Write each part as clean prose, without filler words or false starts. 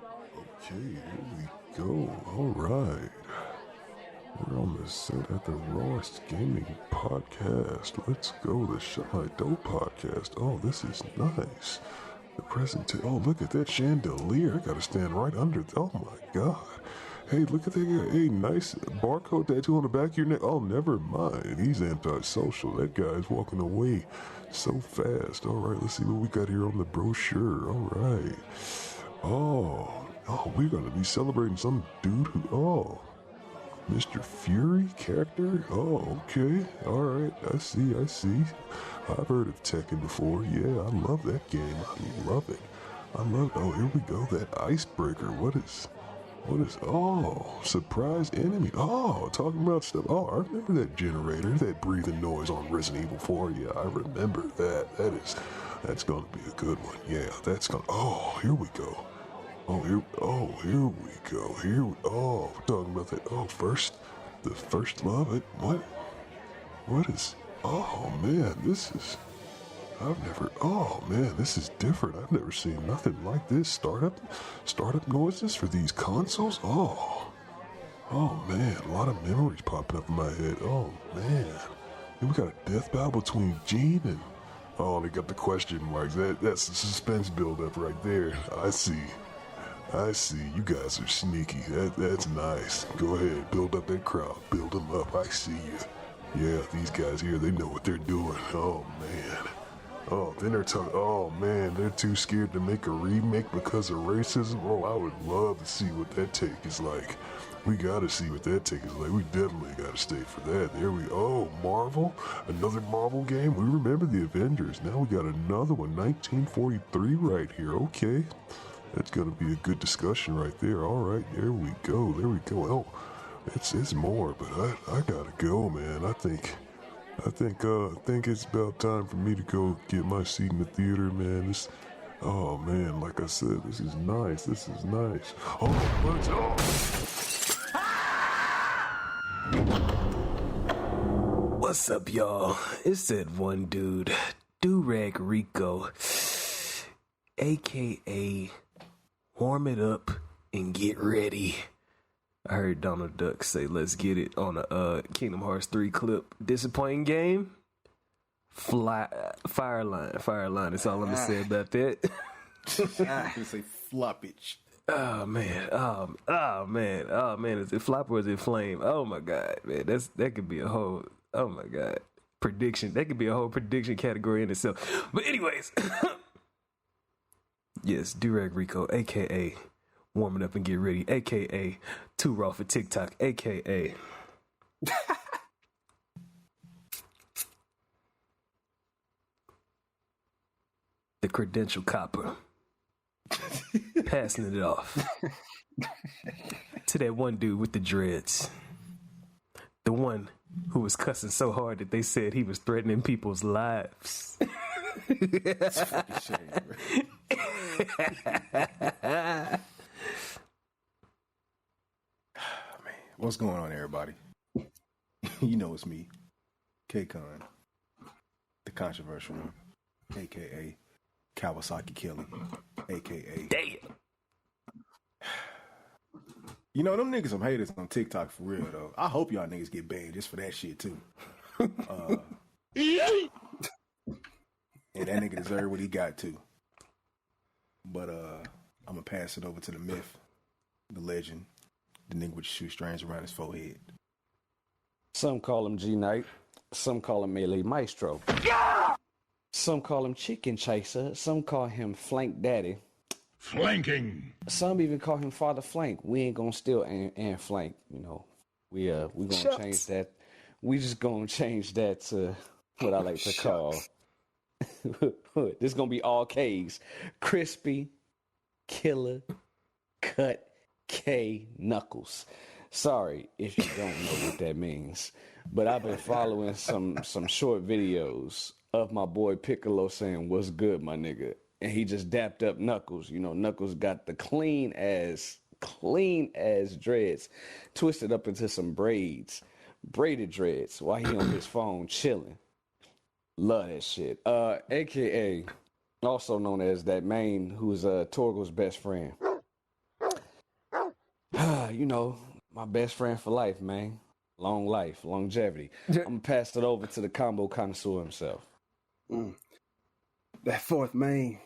Okay, here we go. All right. We're on the set at the Rawest Gaming Podcast. Let's go, the Shut My Dough Podcast. Oh, this is nice. The oh, look at that chandelier. I gotta stand right under oh my god. Hey, look at that guy. Hey, nice barcode tattoo on the back of your neck. Oh, never mind. He's antisocial. That guy's walking away so fast. All right, let's see what we got here on the brochure. All right. Oh, we're gonna be celebrating some dude who, Mr. Fury character? Oh, okay. Alright, I see. I've heard of Tekken before. Yeah, I love that game. I love it. Oh, here we go. That icebreaker. What is, surprise enemy. Oh, talking about stuff. Oh, I remember that generator, that breathing noise on Resident Evil 4. Yeah, I remember that. That's gonna be a good one. Yeah, here we go. Here we go. We're talking about that. The first love. What is, this is different. I've never seen nothing like this. Startup noises for these consoles. Oh man, a lot of memories popping up in my head. Oh man, and we got a death battle between Gene and, they got the question marks. That's the suspense buildup right there. I see. You guys are sneaky. That's nice. Go ahead, build up that crowd. Build them up. I see you. Yeah, these guys here, they know what they're doing. Oh, man. Oh, then they're talking, oh, man, they're too scared to make a remake because of racism. Oh, I would love to see what that take is like. We gotta see what that take is like. We definitely gotta stay for that. Marvel? Another Marvel game? We remember the Avengers. Now we got another one, 1943 right here. Okay. That's gonna be a good discussion right there. All right, there we go. Oh, it's more, but I gotta go, man. I think it's about time for me to go get my seat in the theater, man. Like I said, this is nice. What's up, y'all? It's that one dude, Durag Rico, aka Warm It Up and Get Ready. I heard Donald Duck say, let's get it on a Kingdom Hearts 3 clip. Disappointing game? Fireline. That's all I'm going to say about that. I can say floppage. Oh man. Is it flop or is it flame? Oh my god, man. That could be a whole, oh my god, prediction. That could be a whole prediction category in itself. But anyways, yes, Durag Rico, aka Warming Up and Get Ready, aka Too Raw for TikTok, aka the credential copper. Passing it off to that one dude with the dreads. The one who was cussing so hard that they said he was threatening people's lives. That's a fucking shame, bro. Man, what's going on, everybody? You know it's me, K-Con, the controversial one, a.k.a. Kawasaki Kelly, a.k.a. Damn. You know, them niggas some haters on TikTok for real, though. I hope y'all niggas get banned just for that shit, too. And that nigga deserve what he got, too. But I'm going to pass it over to the myth, the legend, the nigga with the shoestrings around his forehead. Some call him G-Knight. Some call him Melee Maestro. Yeah! Some call him Chicken Chaser. Some call him Flank Daddy. Flanking. Some even call him Father Flank. We ain't gonna steal and flank. You know, we gonna change that. We just gonna change that to what I like to call. This gonna be all K's: crispy, killer, cut, K Knuckles. Sorry if you don't know what that means, but I've been following some short videos of my boy Piccolo saying, "What's good, my nigga?" And he just dapped up Knuckles. You know, Knuckles got the clean as dreads, twisted up into some braided dreads while he on his phone chilling. Love that shit. AKA, also known as that main who's Torgo's best friend. You know, my best friend for life, man. Long life, longevity. I'm gonna pass it over to the combo connoisseur himself. That fourth main,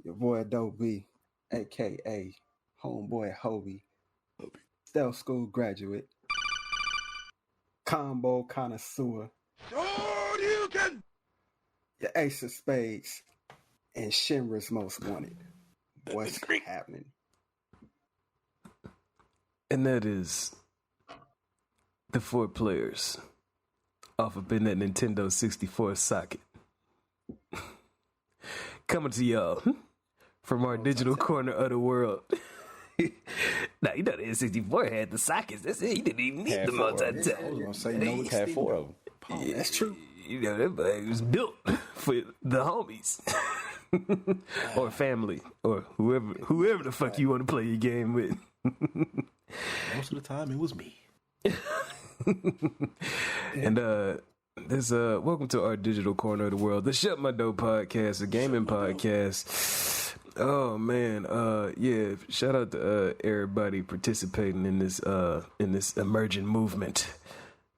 your boy Adobe, aka homeboy Hobie, stealth school graduate, combo connoisseur, your ace of spades, and Shinra's most wanted. What's happening? And that is the 4 players off up in that Nintendo 64 socket. Coming to y'all from our digital corner of the world. Now, you know the N64 had the sockets. That's it. You didn't even need the multi-touch. I was gonna say no. Had 4 of them. Yeah, that's true. You know, that bag was built for the homies. Or family. Or whoever the fuck you want to play your game with. Most of the time, it was me. And this welcome to our digital corner of the world, the Shut My Dope podcast, a gaming podcast. Oh man, yeah, shout out to everybody participating in this emerging movement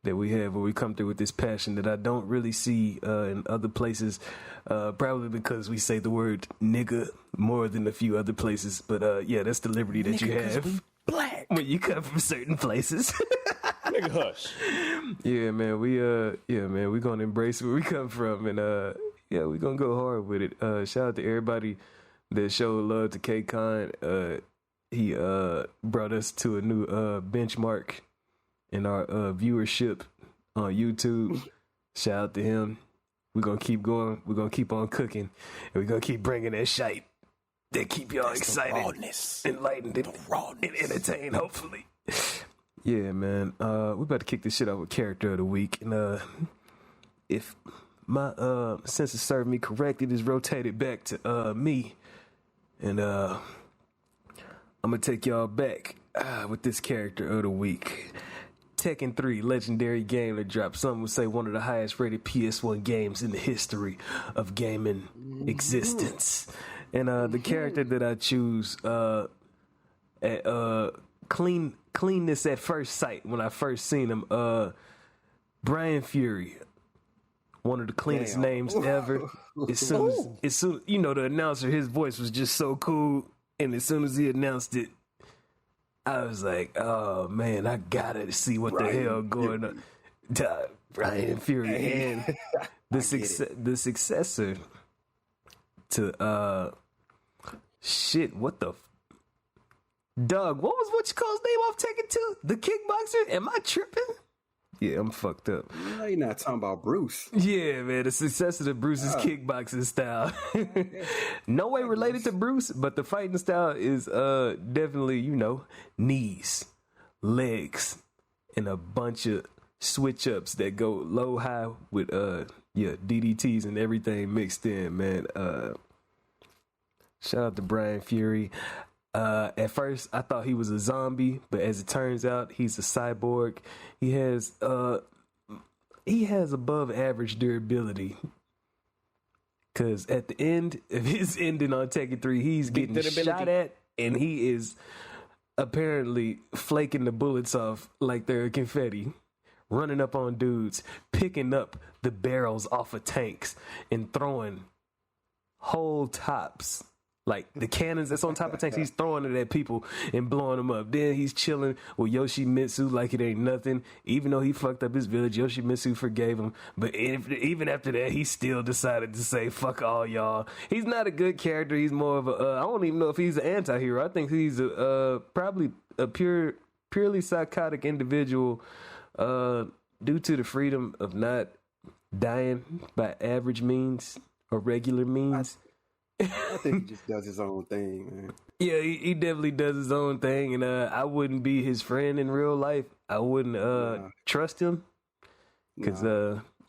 that we have, where we come through with this passion that I don't really see in other places, probably because we say the word nigga more than a few other places. But yeah, that's the liberty that you have Black. when you come from certain places. Nigga, hush. Yeah, man, we gonna embrace where we come from, and yeah, we gonna go hard with it. Shout out to everybody that showed love to K-Con. He brought us to a new benchmark in our viewership on YouTube. Shout out to him. We're gonna keep going. We're gonna keep on cooking, and we're gonna keep bringing that shite that keep y'all excited, enlightened, and entertained, hopefully. Yeah, man. We about to kick this shit out with character of the week. And if my senses serve me correct, it is rotated back to me. And I'm gonna take y'all back with this character of the week. Tekken 3, legendary game that dropped. Some would say one of the highest rated PS1 games in the history of gaming existence. And the character that I choose at cleanness at first sight when I first seen him, Bryan Fury, one of the cleanest names ever. As soon, you know, the announcer, his voice was just so cool, and as soon as he announced it, I was like, oh man, I gotta see what the hell going on. Bryan Fury, and the successor to shit, what the Doug, what you call his name off Tekken 2? The kickboxer? Am I tripping? Yeah, I'm fucked up. No, you're not talking about Bruce. Yeah, man, the successor to Bruce's kickboxing style. No way related to Bruce, but the fighting style is definitely, you know, knees, legs, and a bunch of switch ups that go low high with DDTs and everything mixed in, man. Shout out to Bryan Fury. At first, I thought he was a zombie, but as it turns out, he's a cyborg. He has above average durability. Cause at the end of his ending on Tekken 3, he's getting shot at, and he is apparently flaking the bullets off like they're confetti, running up on dudes, picking up the barrels off of tanks, and throwing whole tops. Like the cannons that's on top of tanks, he's throwing it at people and blowing them up. Then he's chilling with Yoshimitsu like it ain't nothing. Even though he fucked up his village, Yoshimitsu forgave him. But even after that, he still decided to say, fuck all y'all. He's not a good character. He's more of a, I don't even know if he's an anti-hero. I think he's probably a purely psychotic individual due to the freedom of not dying by average means or regular means. I think he just does his own thing, man. Yeah, he definitely does his own thing, and I wouldn't be his friend in real life. I wouldn't trust him, because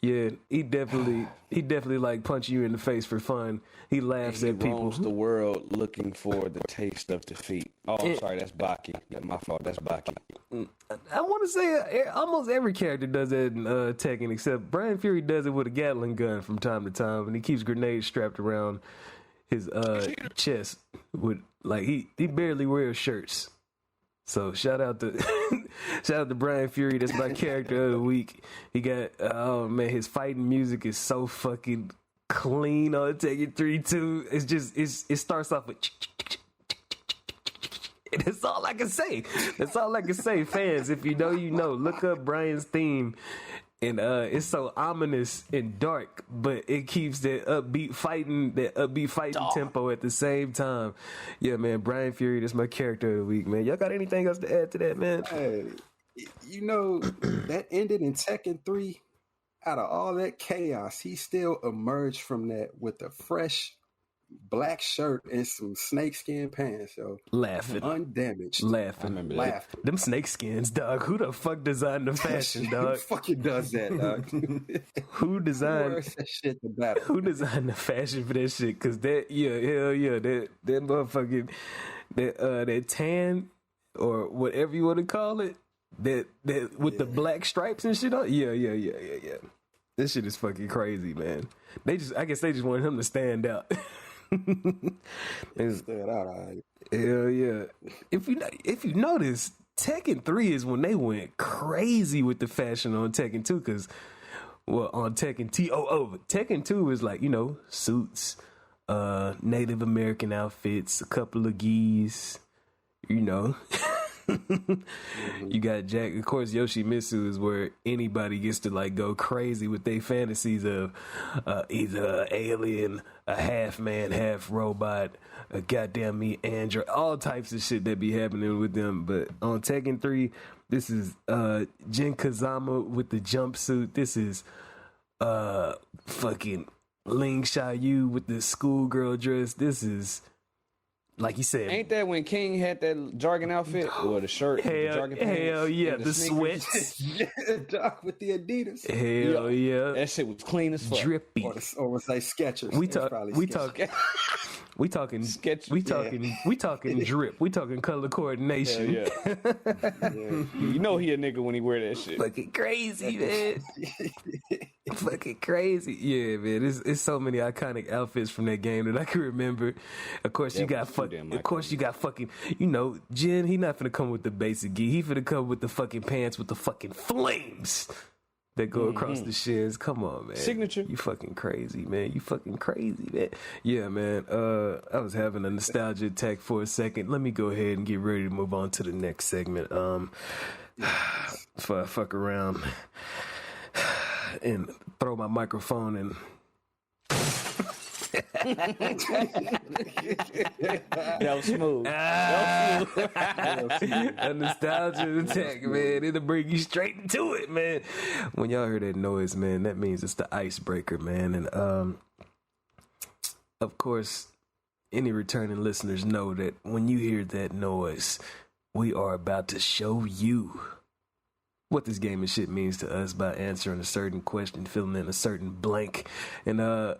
yeah, he definitely like punch you in the face for fun. He laughs at people. He roams the world looking for the taste of defeat. Oh, I'm sorry, that's Baki. That's my fault. That's Baki. I want to say almost every character does that in Tekken, except Bryan Fury does it with a Gatling gun from time to time, and he keeps grenades strapped around his chest with, like, he barely wears shirts. So shout out to shout out to Bryan Fury. That's my character of the week. He got oh man, his fighting music is so fucking clean on Tekken 3 too. It's just it starts off with and that's all I can say. That's all I can say. Fans, if you know, you know. Look up Bryan's theme. And it's so ominous and dark, but it keeps that upbeat fighting tempo at the same time. Yeah, man, Bryan Fury, that's my character of the week, man. Y'all got anything else to add to that, man? Hey, you know, that ended in Tekken 3. Out of all that chaos, he still emerged from that with a fresh black shirt and some snakeskin pants, yo. Laughing. Undamaged. Laughing. Laughing. Them snakeskins, dog. Who the fuck designed the fashion, dog? Who fucking does that, dog? Who designed that shit to battle? Who designed the fashion for that shit? Cause that, yeah, hell yeah, that motherfucking that tan or whatever you want to call it, that with the black stripes and shit on. Yeah. This shit is fucking crazy, man. I guess they just wanted him to stand out. Stand out, all right. Hell yeah. If you notice, Tekken 3 is when they went crazy with the fashion on Tekken 2, because on Tekken Tekken 2 is like, you know, suits, Native American outfits, a couple of gis, you know. You got Jack, of course. Yoshimitsu is where anybody gets to like go crazy with their fantasies of either an alien, a half man, half robot, a goddamn me android, all types of shit that be happening with them. But on Tekken 3, this is Jin Kazama with the jumpsuit. This is fucking Ling Xiaoyu with the schoolgirl dress. This is, like you said, ain't that when King had that jargon outfit or the shirt? Hell yeah, the sweats. Doc with the Adidas. Hell yeah, that shit was clean as fuck. Drippy. Or was they Skechers? We talking drip. We talking color coordination. Yeah. You know he a nigga when he wear that shit. Fucking crazy, man. Fucking crazy. Yeah, man. It's so many iconic outfits from that game that I can remember. Of course, you got fucking, you know, Jin, he not finna come with the basic gi. He finna come with the fucking pants with the fucking flames that go across the shins. Come on, man. Signature. You fucking crazy, man. You fucking crazy, man. Yeah, man. I was having a nostalgia attack for a second. Let me go ahead and get ready to move on to the next segment. Before I fuck around and throw my microphone and that was smooth. A nostalgia attack, man. It'll bring you straight into it, man. When y'all hear that noise, man, that means it's the icebreaker, man. And of course, any returning listeners know that when you hear that noise, we are about to show you what this game and shit means to us by answering a certain question, filling in a certain blank. And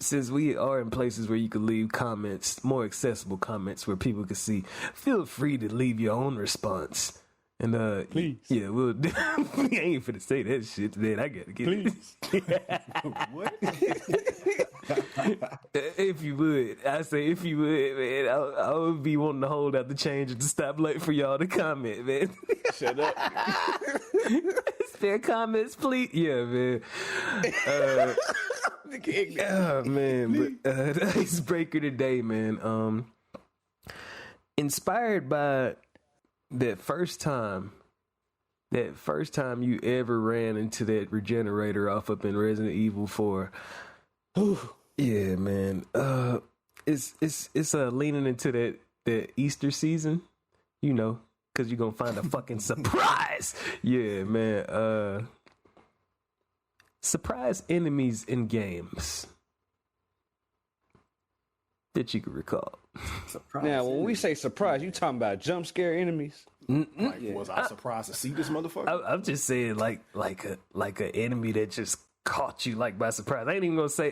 since we are in places where you can leave comments, more accessible comments where people can see, feel free to leave your own response. And please. Yeah, we'll I ain't finna say that shit, man. I gotta get Please. What? If you would, I say if you would, man, I would be wanting to hold out the change at the stoplight for y'all to comment, man. Shut up. Spare comments, please. Yeah, man. Oh man, but the icebreaker today, man. Inspired by that first time you ever ran into that regenerator off up in Resident Evil 4. Yeah, man. It's leaning into that Easter season, you know, because you're gonna find a fucking surprise. Yeah, man. Surprise enemies in games that you can recall. Surprise. Now, when we say surprise, you talking about jump scare enemies? Like, was I surprised to see this motherfucker? I'm just saying, like a enemy that just caught you like by surprise. I ain't even gonna say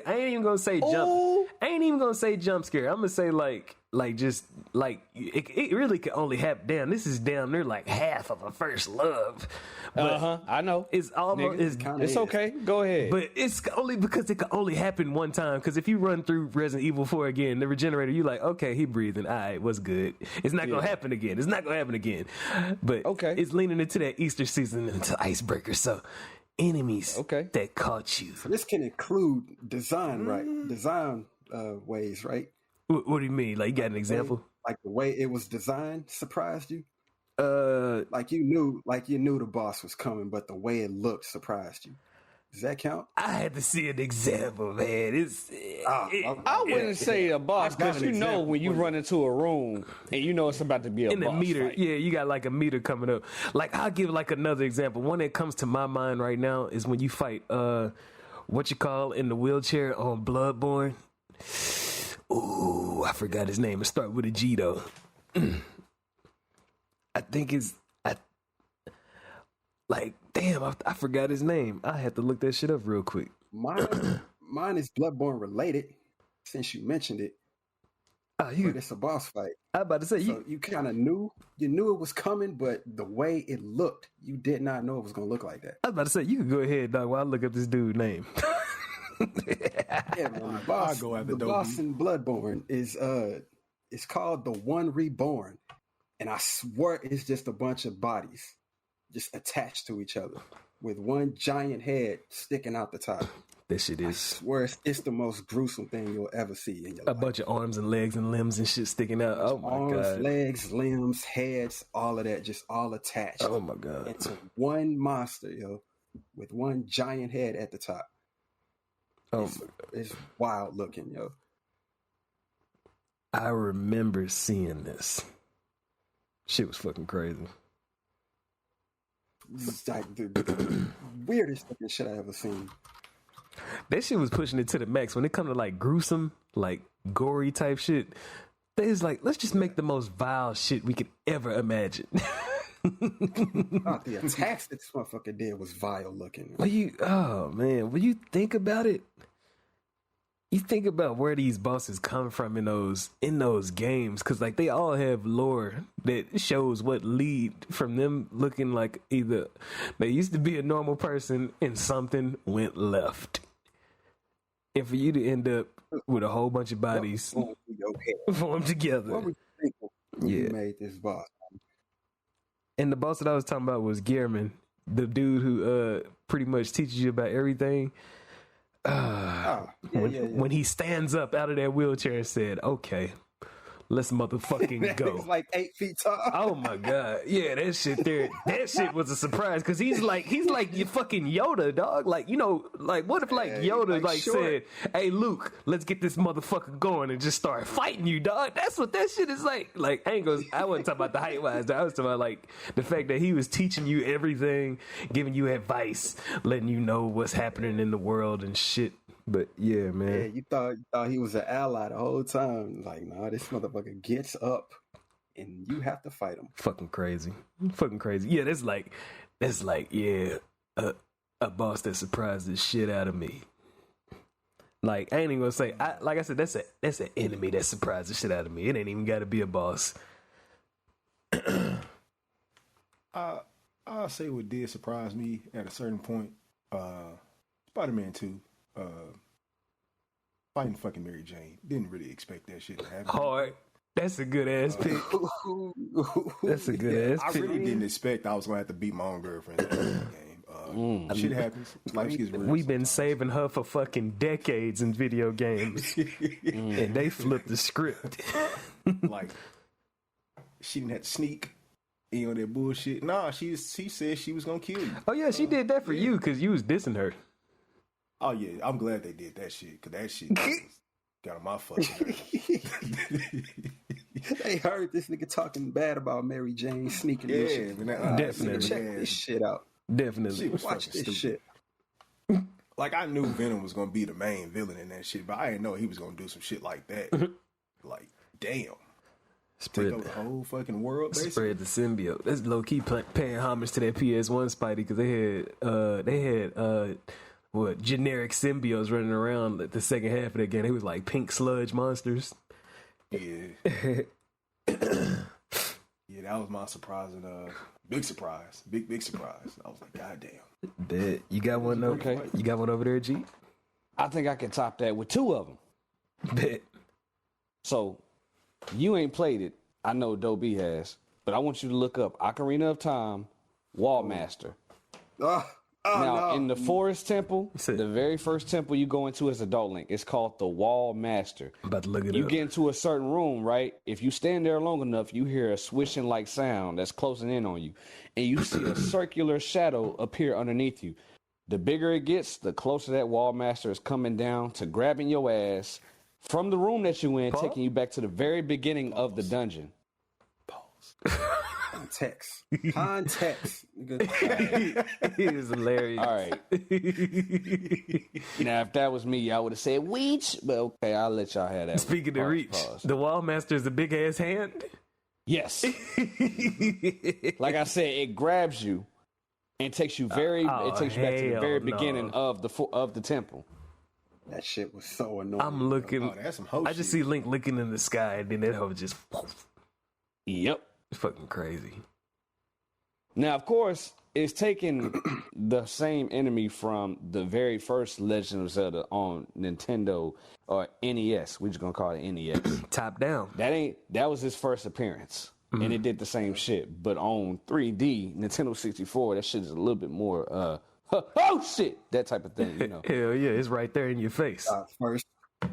jump. I ain't even gonna say jump scare. I'm gonna say like just like it really could only happen. Damn, this is down there like half of a first love. But I know. It's almost it's okay. Go ahead. But it's only because it could only happen one time. Because if you run through Resident Evil 4 again, the regenerator, you like, okay, he breathing. All right, what's good? It's not gonna happen again. It's not gonna happen again. But it's leaning into that Easter season, into Icebreaker. So enemies that caught you. So this can include design, right? Design ways, right? What do you mean? Like, you got an example? Like the way it was designed surprised you? Like you knew the boss was coming, but the way it looked surprised you. Does that count? I had to see an example, man. I wouldn't say a boss, because you know when you run into a room and you know it's about to be a boss meter fight. Yeah, you got like a meter coming up. Like, I'll give like another example. One that comes to my mind right now is when you fight what you call in the wheelchair on Bloodborne. Ooh, I forgot his name. It start with a G though. I think it's I forgot his name. I had to look that shit up real quick. Mine is Bloodborne related, since you mentioned it. But it's a boss fight. I about to say you kind of knew it was coming, but the way it looked, you did not know it was gonna look like that. I was about to say, you can go ahead, dog, while I look up this dude's name. Yeah, man. The boss in Bloodborne is it's called the One Reborn, and I swear it's just a bunch of bodies just attached to each other with one giant head sticking out the top. That shit is. I swear it's the most gruesome thing you'll ever see in your life. A bunch of arms and legs and limbs and shit sticking out. Oh my god! Arms, legs, limbs, heads, all of that, just all attached. Oh my god! Into one monster, with one giant head at the top. It's wild looking, yo. I remember seeing this. Shit was fucking crazy. It's like the weirdest looking shit I ever seen. That shit was pushing it to the max. When it comes to like gruesome, like gory type shit, they was like, let's just make the most vile shit we could ever imagine. The attacks that this motherfucker did was vile looking. When you think about it, you think about where these bosses come from in those games, because like they all have lore that shows what lead from them looking like either they used to be a normal person and something went left, and for you to end up with a whole bunch of bodies formed together. What were you thinking when you made this boss? And the boss that I was talking about was Gearman, the dude who pretty much teaches you about everything. When he stands up out of that wheelchair and said, okay, let's motherfucking go. He's like 8 feet tall. Oh my god. Yeah, that shit was a surprise, because he's like your fucking Yoda, dog. Like, what if like Yoda like said, hey Luke, let's get this motherfucker going and just start fighting you, dog. That's what that shit is like. Like, I wasn't talking about the height wise, I was talking about like the fact that he was teaching you everything, giving you advice, letting you know what's happening in the world and shit. But yeah, man. Yeah, you thought he was an ally the whole time. Like, nah, this motherfucker gets up and you have to fight him. Fucking crazy. Yeah, that's like a boss that surprised the shit out of me. Like, I ain't even gonna say, like I said, that's an enemy that surprised the shit out of me. It ain't even gotta be a boss. I'll say what did surprise me at a certain point. Spider-Man 2. Fighting fucking Mary Jane. Didn't really expect that shit to happen. Hard. That's a good ass pick. That's a good ass pick. I really didn't expect I was gonna have to beat my own girlfriend in the game. Shit happens. Life gets real. We've been saving her for fucking decades in video games, and they flipped the script. Like, she didn't have to sneak. That bullshit. Nah, she said she was gonna kill you. Oh yeah, she did that for you because you was dissing her. Oh yeah, I'm glad they did that shit, because that shit got on my fucking nerves. They heard this nigga talking bad about Mary Jane sneaking this shit. Definitely. Check this shit out. Definitely. Watch this shit. Like, I knew Venom was gonna be the main villain in that shit, but I didn't know he was gonna do some shit like that. Like, damn. Take over the whole fucking world, basically. Spread the symbiote. That's low key paying homage to that PS1 Spidey, because they had generic symbiotes running around the second half of that game. They was like pink sludge monsters. Yeah. Yeah, that was my surprise and big surprise. Big surprise. I was like, God damn. Bet. You got one over Okay. You got one over there, G? I think I can top that with 2 of them. Bet. So, you ain't played it. I know Doe B has. But I want you to look up Ocarina of Time, Wall Master. Now, in the Forest Temple, the very first temple you go into as Adult Link, it's called the Wall Master. I'm about to look it You up. get into a certain room, right? If you stand there long enough, you hear a swishing like sound that's closing in on you. And you see a circular shadow appear underneath you. The bigger it gets, the closer that Wall Master is coming down to grabbing your ass from the room that you in, taking you back to the very beginning of the dungeon. Context. Nigga. It is hilarious. All right. Now, if that was me, I would have said Weech, but okay, I'll let y'all have that. Speaking of reach, the Wall Master is a big ass hand. Yes. Like I said, it grabs you and takes you it takes you back to the very beginning of the temple. That shit was so annoying. I'm looking. Oh, that's some hoe I just shit. see Link looking in the sky, and then that hoe just. Yep. It's fucking crazy. Now, of course, it's taking the same enemy from the very first Legend of Zelda on Nintendo or NES. We're just gonna call it NES. Top down. That was his first appearance, and it did the same shit. But on 3D Nintendo 64, that shit is a little bit more oh shit, that type of thing. You know. Hell yeah, it's right there in your face.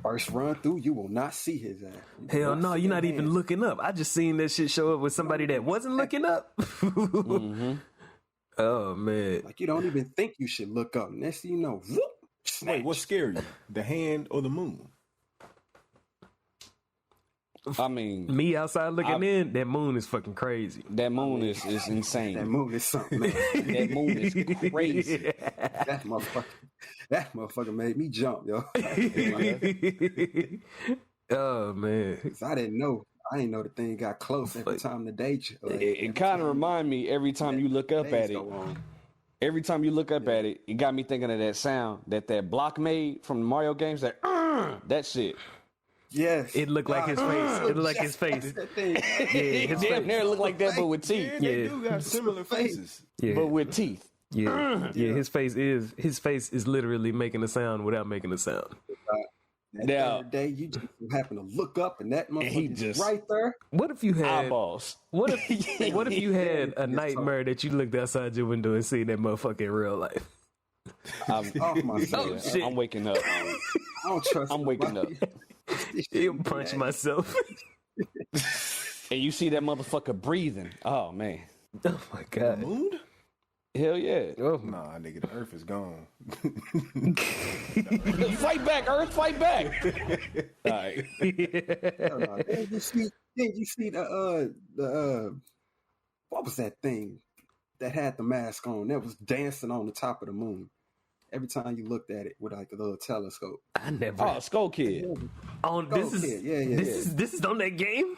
First run through, you will not see his ass. Hell no, you're not even looking up. I just seen that shit show up with somebody that wasn't looking up. Oh man, Like you don't even think you should look up. Next thing you know, whoop, snatch. Wait, what's scarier, the hand or the moon? I mean, me outside looking in, that moon is fucking crazy. that moon is insane. That moon is something, man. That moon is crazy. That motherfucker made me jump, yo. Oh man, 'Cause I didn't know. I didn't know the thing got close every time the day. It kind of remind me every time you look up at it. Every time you look up at it, it got me thinking of that sound that block made from the Mario games. That shit. Yes. it looked like his face. It looked like his face. That thing. Yeah, his Damn face. near look like that, but with teeth. Yeah, they do got similar faces. Yeah, But with teeth. yeah. His face is literally making a sound without making a sound. That Now- other day, you just happen to look up and that he motherfucker's just- right there. What if you had? Eyeballs. What if you had a nightmare that you looked outside your window and seen that motherfucker in real life? I'm off myself. Oh, shit. I'm waking up. I don't trust. I'm waking up. He'll punch myself. And you see that motherfucker breathing. Oh, man. Oh my god. Moon? Hell yeah. Oh, Nah, nigga, the Earth is gone. Fight back, Earth. Fight back. All right. Then you see the what was that thing that had the mask on that was dancing on the top of the moon? Every time you looked at it with like a little telescope. I never. Oh, Skull Kid. On this Skull is Kid, yeah. this is on that game.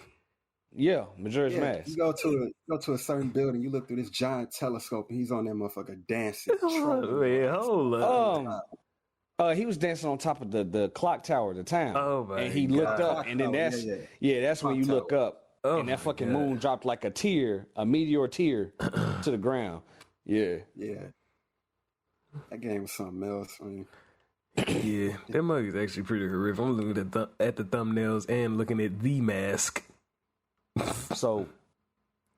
Yeah, Majora's Yeah, Mask. you go to a certain building, you look through this giant telescope, and he's on that motherfucker dancing. Oh, man, hold up. He was dancing on top of the clock tower of the town. Oh, my and he God. looked up, and then that's that's when you Clock look up, Oh, and that my fucking God. moon dropped like a meteor tear to the ground. Yeah. Yeah. That game was something else. I mean, Yeah, that mug is actually pretty horrific. I'm looking at the thumbnails and looking at the mask. So,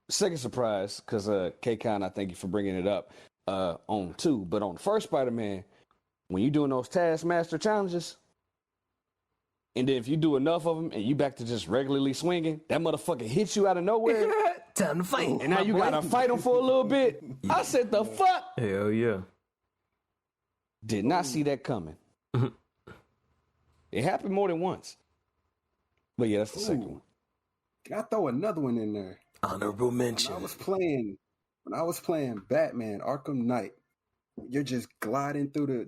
second surprise, because K-Con, I thank you for bringing it up on 2. But on the first Spider-Man, when you doing those Taskmaster challenges, and then if you do enough of them and you back to just regularly swinging, that motherfucker hits you out of nowhere, Time to fight. and now you gotta fight him for a little bit. I said, the fuck? Hell yeah. Did not see that coming. It happened more than once. But yeah, that's the second one. can I throw another one in there? Honorable mention. When I was playing Batman Arkham Knight, you're just gliding through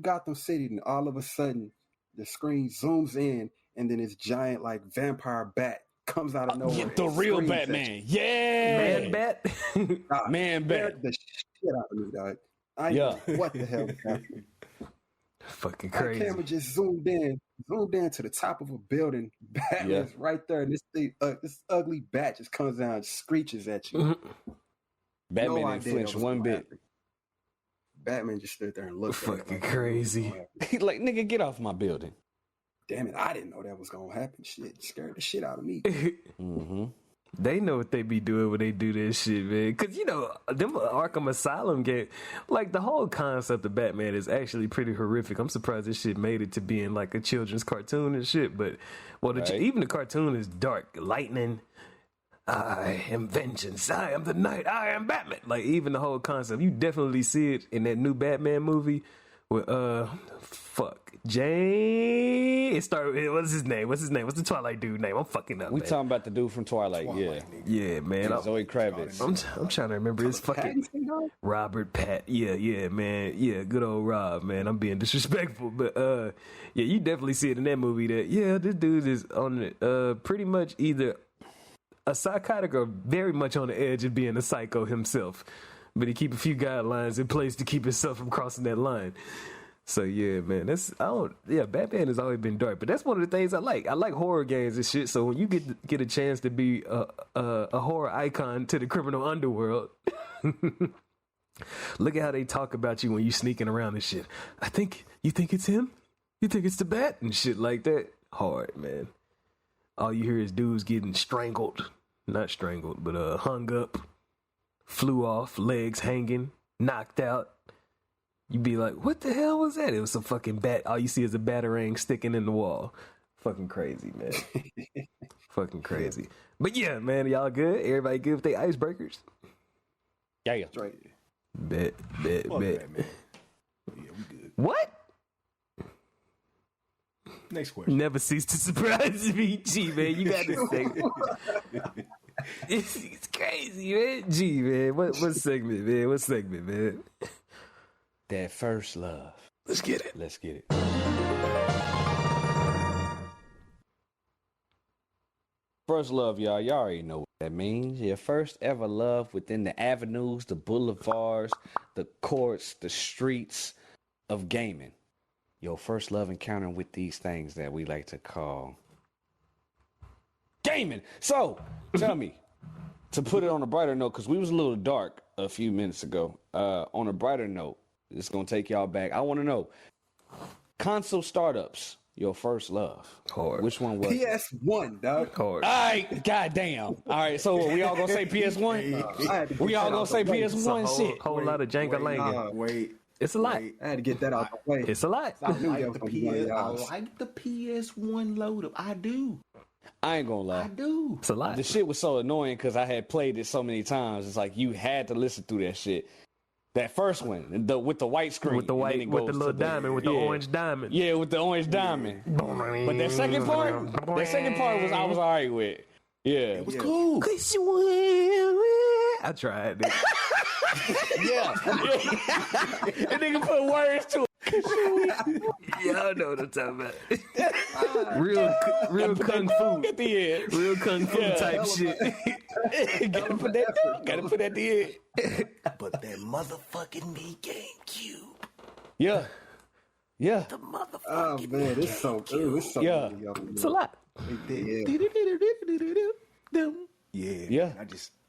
Gotham City, and all of a sudden the screen zooms in, and then this giant like vampire bat comes out of nowhere. The and real screams at Batman. Yeah. Man bat. you. Nah, Man scared bat. the shit out of me, dog. I Yeah. know what the hell happened. Fucking That crazy. camera just zoomed in, zoomed in to the top of a building. Batman's right there, and this ugly bat just comes down and screeches at you. Batman didn't flinch one bit. Batman just stood there and looked at it. Fucking crazy. He like, nigga, get off my building. Damn it, I didn't know that was gonna happen. Shit, it scared the shit out of me. They know what they be doing when they do this shit, man. Because, you know, them Arkham Asylum game, like, the whole concept of Batman is actually pretty horrific. I'm surprised this shit made it to being, like, a children's cartoon and shit. But, well, even the cartoon is dark. Lightning, I am vengeance. I am the night. I am Batman. Like, even the whole concept. You definitely see it in that new Batman movie with, Jay. It started. What's his name? What's the Twilight dude name? I'm fucking up. We talking about the dude from Twilight. Yeah, man. Zoe Kravitz. I'm trying to remember his fucking Robert Pat. Yeah, man. Yeah, good old Rob, man. I'm being disrespectful, but yeah, you definitely see it in that movie. That this dude is on pretty much either a psychotic or very much on the edge of being a psycho himself. But he keep a few guidelines in place to keep himself from crossing that line. So yeah, man, Batman has always been dark, but that's one of the things I like. I like horror games and shit. So when you get a chance to be a horror icon to the criminal underworld, look at how they talk about you when you sneaking around and shit. You think it's him? You think it's the Bat and shit like that? Hard, man. All you hear is dudes getting strangled, not strangled, but hung up, flew off, legs hanging, knocked out. You be like, what the hell was that? It was some fucking bat. All you see is a batarang sticking in the wall. Fucking crazy, man. Fucking crazy. But yeah, man, y'all good? Everybody good with their icebreakers? Yeah. That's right. Bet. Fuck that, man. Yeah, we good. What? Next question. Never cease to surprise me, G, man. You got to say it. It's crazy, man. G, man. What segment, man? What segment, man? That first love. Let's get it. First love, y'all. Y'all already know what that means. Your first ever love within the avenues, the boulevards, the courts, the streets of gaming. Your first love encounter with these things that we like to call gaming. So, tell me, to put it on a brighter note, because we was a little dark a few minutes ago. On a brighter note, it's going to take y'all back. I want to know, console startups, your first love. Hard. Which one was it? PS1, dog. Hard. All right, goddamn. All right, so we all going to say PS1? We all going to say PS1 shit. Whole lot of jangalanga. Wait. It's a lot. I had to get that out the way. It's a lot. I like the PS1 load up. I do. I ain't going to lie. I do. It's a lot. The shit was so annoying because I had played it so many times. It's like you had to listen through that shit. That first one, with the white screen, with the white, with the little diamond, with the orange diamond. Yeah, with the orange diamond. But that second part was I was all right with. Yeah, it was cool. I tried it. Yeah. And nigga put words to it. Y'all know what I'm talking about. Real kung fu. At the end. Real kung fu type shit. Gotta put that at the end. But that motherfucking me GameCube. Yeah. The motherfucking Oh man, it's so good. It's so Yeah. It's a lot. Yeah.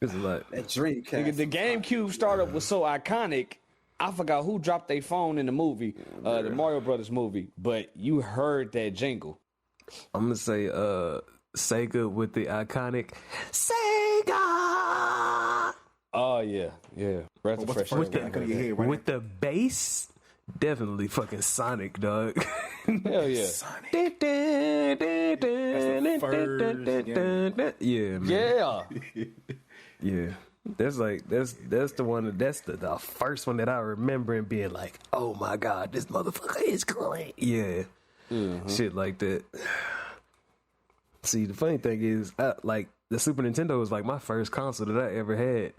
It's a lot. That Dreamcast. Nigga, the GameCube startup was so iconic. I forgot who dropped their phone in the movie, the Mario Brothers movie, but you heard that jingle. I'm gonna say Sega with the iconic Sega. Oh yeah. Breath of fresh air. With the bass, definitely fucking Sonic, dog. Hell yeah. Sonic. Yeah, man. Yeah. Yeah. That's the one that's the first one that I remember and being like, oh my god, this motherfucker is great. Yeah. Shit like that. See, the funny thing is, like the Super Nintendo was like my first console that I ever had.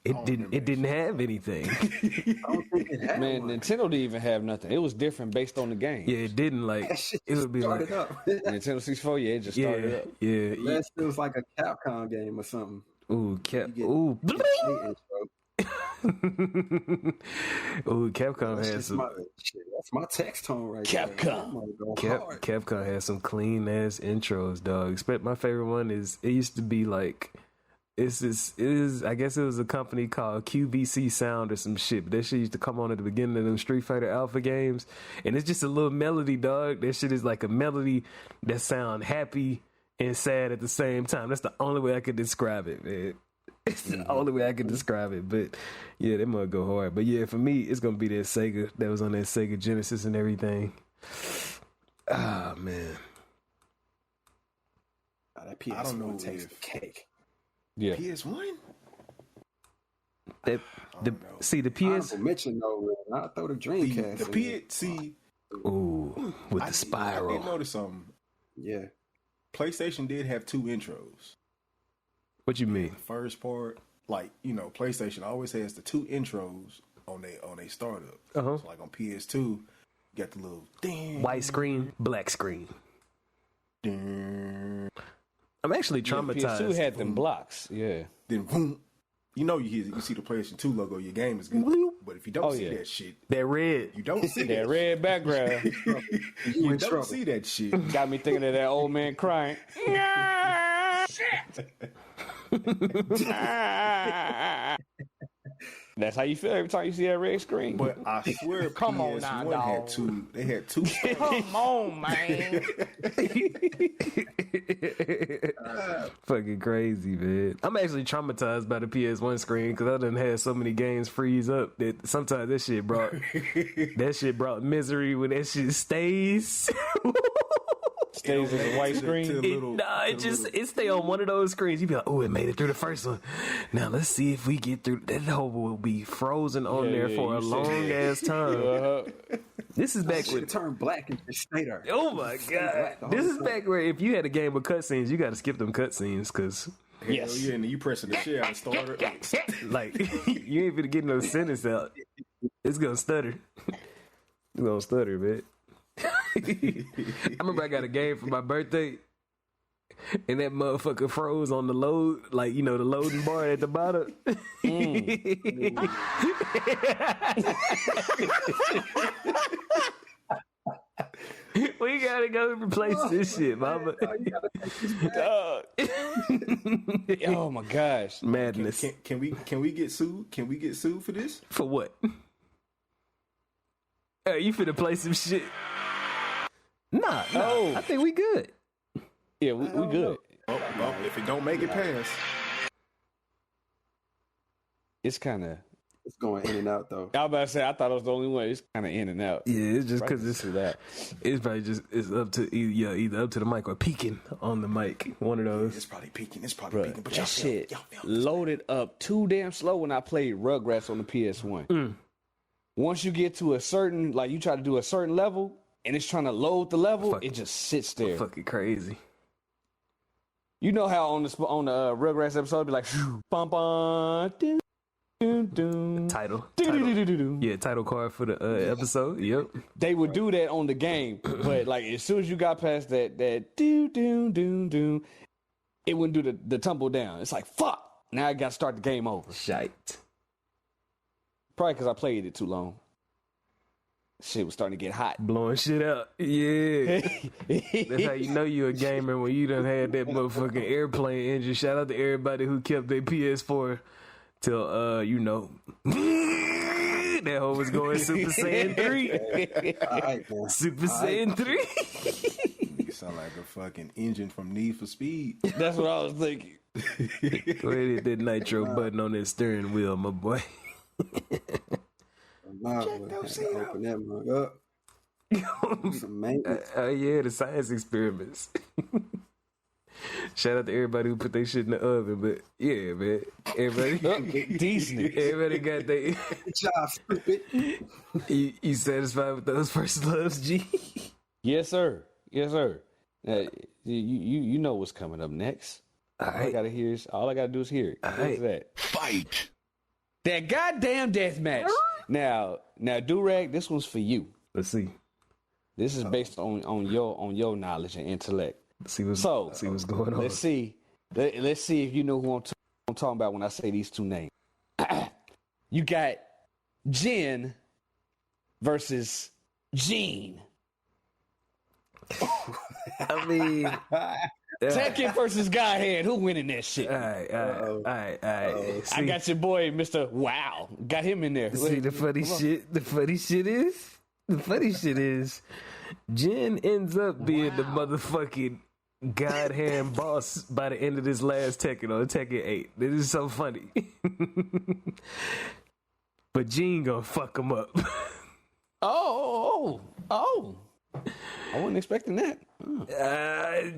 It didn't have anything. Man, Nintendo didn't even have nothing. It was different based on the game. Yeah, it didn't like. It would be like Nintendo 64. Yeah, it just started up. It feels like a Capcom game or something. Ooh, ooh. Oh, Capcom That's has just some. that's my text tone right Capcom. there. I'm gonna go hard. Capcom has some clean ass intros, dog. Expect my favorite one is it used to be like I guess it was a company called QVC Sound or some shit. But that shit used to come on at the beginning of them Street Fighter Alpha games, and it's just a little melody, dog. That shit is like a melody that sound happy and sad at the same time. That's the only way I could describe it, man. It's the only way I could describe it. But yeah, they might go hard. But yeah, for me, it's gonna be that Sega that was on that Sega Genesis and everything. Ah, man. That PS1 I don't know takes if- the cake. Yeah. PS1. See the PS. Honorable mention though, man. I throw the Dreamcast. The in there. see. Ooh, with I the did spiral. notice something. Yeah. PlayStation did have 2 intros. What you mean? The first part, like, PlayStation always has the 2 intros on they startup. Uh-huh. So like on PS2, you got the little ding, White screen, black screen. ding, I'm actually traumatized. PS2 had them blocks. Yeah. then boom. You see the PlayStation 2 logo, your game is good. But if you don't see that shit, that red. you don't see That red background You in don't trouble. see that shit. got me thinking of that old man crying. That's how you feel every time you see that red screen. But I swear, Come on PS1 now, had dog. 2. They had 2 stars. Come on, man. Fucking crazy, man. I'm actually traumatized by the PS1 screen because I done had so many games freeze up that sometimes that shit brought misery when that shit stays. Stays as a white screen. It stay on one of those screens. You be like, oh, it made it through the first one. Now let's see if we get through. That whole will be frozen on there for a long ass time. This is back Shit when. turned black and just stay there. Oh my god! This is back where if you had a game with cutscenes, you got to skip them cutscenes because. Yes. Yeah, and then you pressing the shit out and starter. Like, you ain't gonna get no sentence out. It's gonna stutter. It's gonna stutter, man. I remember I got a game for my birthday, and that motherfucker froze on the load, like, the loading bar at the bottom. We gotta go replace this shit, mama. Oh my gosh. Madness. Can we get sued? Can we get sued for this? For what? You finna play some shit? Nah, I think we good. Yeah, we good. Oh, if it don't make it past. It's kind of. It's going in and out though. I was about to say I thought it was the only one. It's kind of in and out. Yeah, it's just Right, because it's to that. It's probably just up to either up to the mic or peeking on the mic. One of those. It's probably peaking. But Bruh, that shit y'all feel loaded up too damn slow when I played Rugrats on the PS1. Once you get to a certain, like you try to do a certain level and it's trying to load the level, it just sits there. Fucking crazy. You know how on the Rugrats episode it'd be like, bum bum, dun, dun, dun, Title. doo-doo-doo-doo-doo. Yeah, title card for the episode. Yep. They would do that on the game, but like as soon as you got past that do do do do, it wouldn't do the tumble down. It's like fuck. Now I got to start the game over. Shite. Probably because I played it too long. Shit was starting to get hot. Blowing shit out. Yeah. That's how you know you a gamer when you done had that motherfucking airplane engine. Shout out to everybody who kept their PS4 till that hoe was going Super Saiyan 3. All right, man. Super Saiyan 3. You sound like a fucking engine from Need for Speed. That's what I was thinking. Go ahead and hit that nitro button on that steering wheel, my boy. Open that mug up. Some maintenance. Yeah, the science experiments. Shout out to everybody who put their shit in the oven, but yeah, man, everybody, Decent. everybody got their. Good job, stupid. You satisfied with those first loves, G? Yes, sir. Yes, sir. You know what's coming up next. All All I right. gotta hear is all I gotta do is hear it. What's right. that? Fight. That goddamn death match. Now, Durag, this one's for you. Let's see. This is based on your knowledge and intellect. See what's going on. Let's see. Let's see if you know who I'm talking about when I say these two names. you got Jin versus Gene. I mean, Tekken versus Godhead. Who winning that shit? all right. I got your boy, Mr. Wow. Got him in there. See, the funny shit is, Jin ends up being the motherfucking godhand boss by the end of this last Tekken on Tekken 8. This is so funny. But Gene gonna fuck him up. Oh. I wasn't expecting that.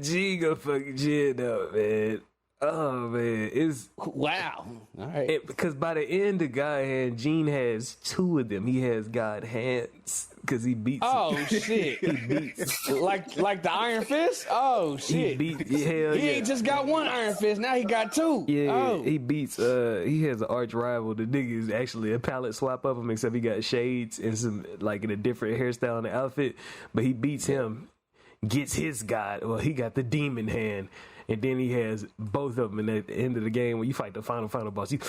Gene gonna fuck Jin up, man. Oh man, it's wow. All right. Because by the end of God Hand, Gene has two of them. He has God Hands because he beats. Oh shit! He beats like the Iron Fist. Oh shit! He ain't just got one Iron Fist. Now he got two. Yeah, oh. He beats. He has an arch rival. The nigga is actually a palette swap of him, except he got shades and some like in a different hairstyle and outfit. But he beats him, gets his god. Well, he got the demon hand. And then he has both of them. And at the end of the game, when you fight the final boss, you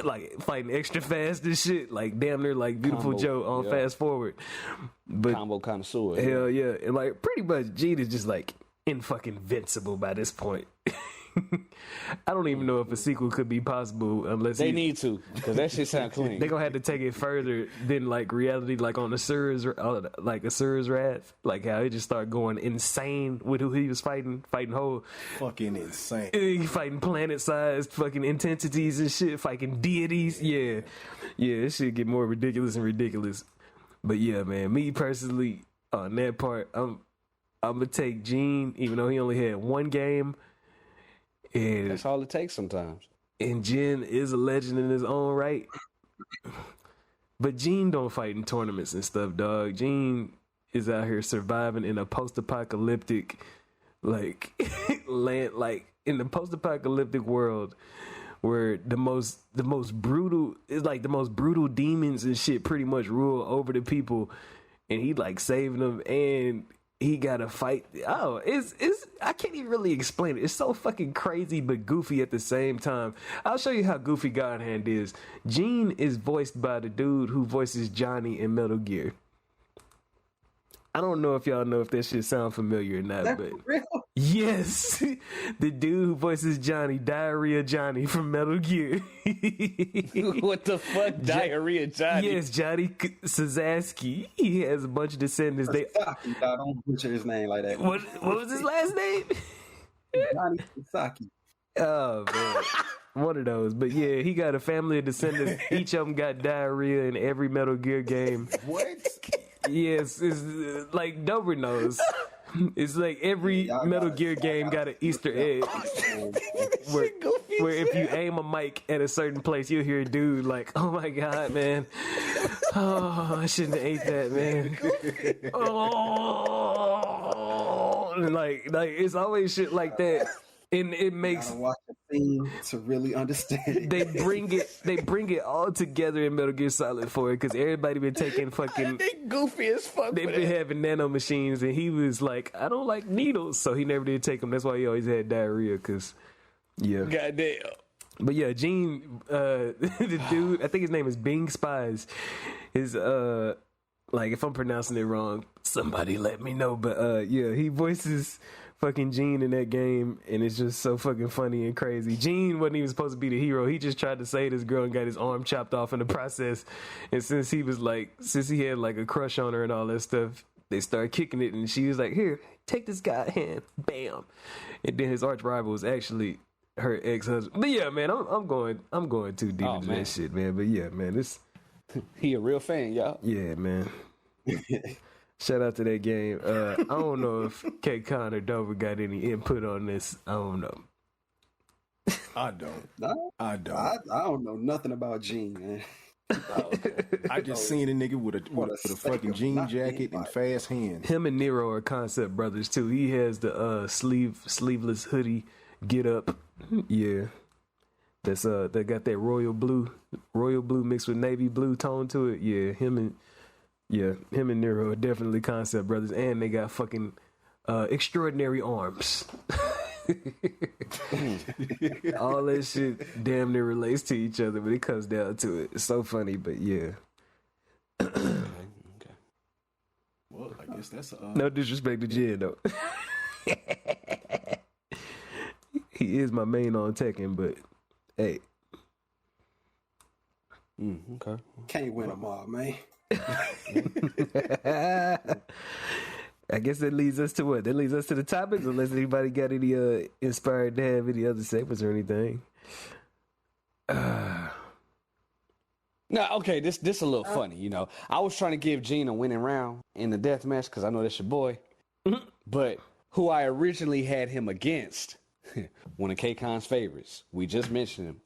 like fighting extra fast and shit. Like damn near like Beautiful Joe on Fast Forward. But combo connoisseur. Hell yeah. And like pretty much Gene is just like fucking invincible by this point. I don't even know if a sequel could be possible unless they need to, because that shit sound clean. They gonna have to take it further than like reality, like on Asura's Wrath, like how he just started going insane with who he was fighting whole fucking insane. He fighting planet-sized fucking intensities and shit, fighting deities. Yeah, it should get more ridiculous and ridiculous. But yeah, man, me personally on that part, I'm gonna take Gene, even though he only had one game. And that's all it takes sometimes. And Jin is a legend in his own right. But Gene don't fight in tournaments and stuff, dog. Gene is out here surviving in a post-apocalyptic, like, land, like, in the post-apocalyptic world where the most brutal demons and shit pretty much rule over the people, and he like saving them, and he gotta fight. Oh, it's I can't even really explain it. It's so fucking crazy but goofy at the same time. I'll show you how goofy Godhand is. Gene is voiced by the dude who voices Johnny in Metal Gear. I don't know if y'all know if that shit sound familiar or not, That's but real? Yes, the dude who voices Johnny, Diarrhea Johnny from Metal Gear. What the fuck, Diarrhea Johnny? Yes, Johnny Sasaki. He has a bunch of descendants. Sasaki, I don't butcher his name like that. What was his last name? Johnny Sasaki. Oh man, one of those. But yeah, he got a family of descendants. Each of them got diarrhea in every Metal Gear game. What? Yes, it's like Dover knows. It's like every Metal Gear game got an Easter egg where if you aim a mic at a certain place, you'll hear a dude like, "Oh my god, man! Oh, I shouldn't have ate that, man!" Oh, and like it's always shit like that. And it makes watch the thing to really understand. They bring it all together in Metal Gear Solid 4 because everybody been taking fucking. They goofy as fuck. They've been having nano machines, and he was like, "I don't like needles," so he never did take them. That's why he always had diarrhea. Cause yeah, goddamn. But yeah, Gene, the dude, I think his name is Bing Spies. His like if I'm pronouncing it wrong, somebody let me know. But yeah, he voices fucking Gene in that game, and it's just so fucking funny and crazy. Gene wasn't even supposed to be the hero. He just tried to save this girl and got his arm chopped off in the process. And since he had like a crush on her and all that stuff, they started kicking it, and she was like, "Here, take this guy's hand." Bam. And then his arch rival was actually her ex-husband. But yeah, man, I'm going too deep into that shit, man. But yeah, man, he a real fan, y'all. Yeah, man. Shout out to that game. I don't know if K Con or Dover got any input on this. I don't know. I don't. I don't know nothing about Gene, man. I just seen a nigga with a fucking jean jacket and fast hands. Him and Nero are concept brothers too. He has the sleeveless hoodie get up. Yeah. That's that got that royal blue mixed with navy blue tone to it. Yeah, him and Nero are definitely concept brothers, and they got fucking extraordinary arms. All that shit damn near relates to each other when it comes down to it. It's so funny, but yeah. Okay. Well, I guess that's No disrespect to Jen though. He is my main on Tekken, but hey. Okay. Can't win them all, man. I guess that leads us to what? That leads us to the topics, unless anybody got any inspired to have any other segments or anything. No, okay, this a little funny, you know. I was trying to give Gene a winning round in the death match because I know that's your boy. But who I originally had him against, one of K-Con's favorites, we just mentioned him,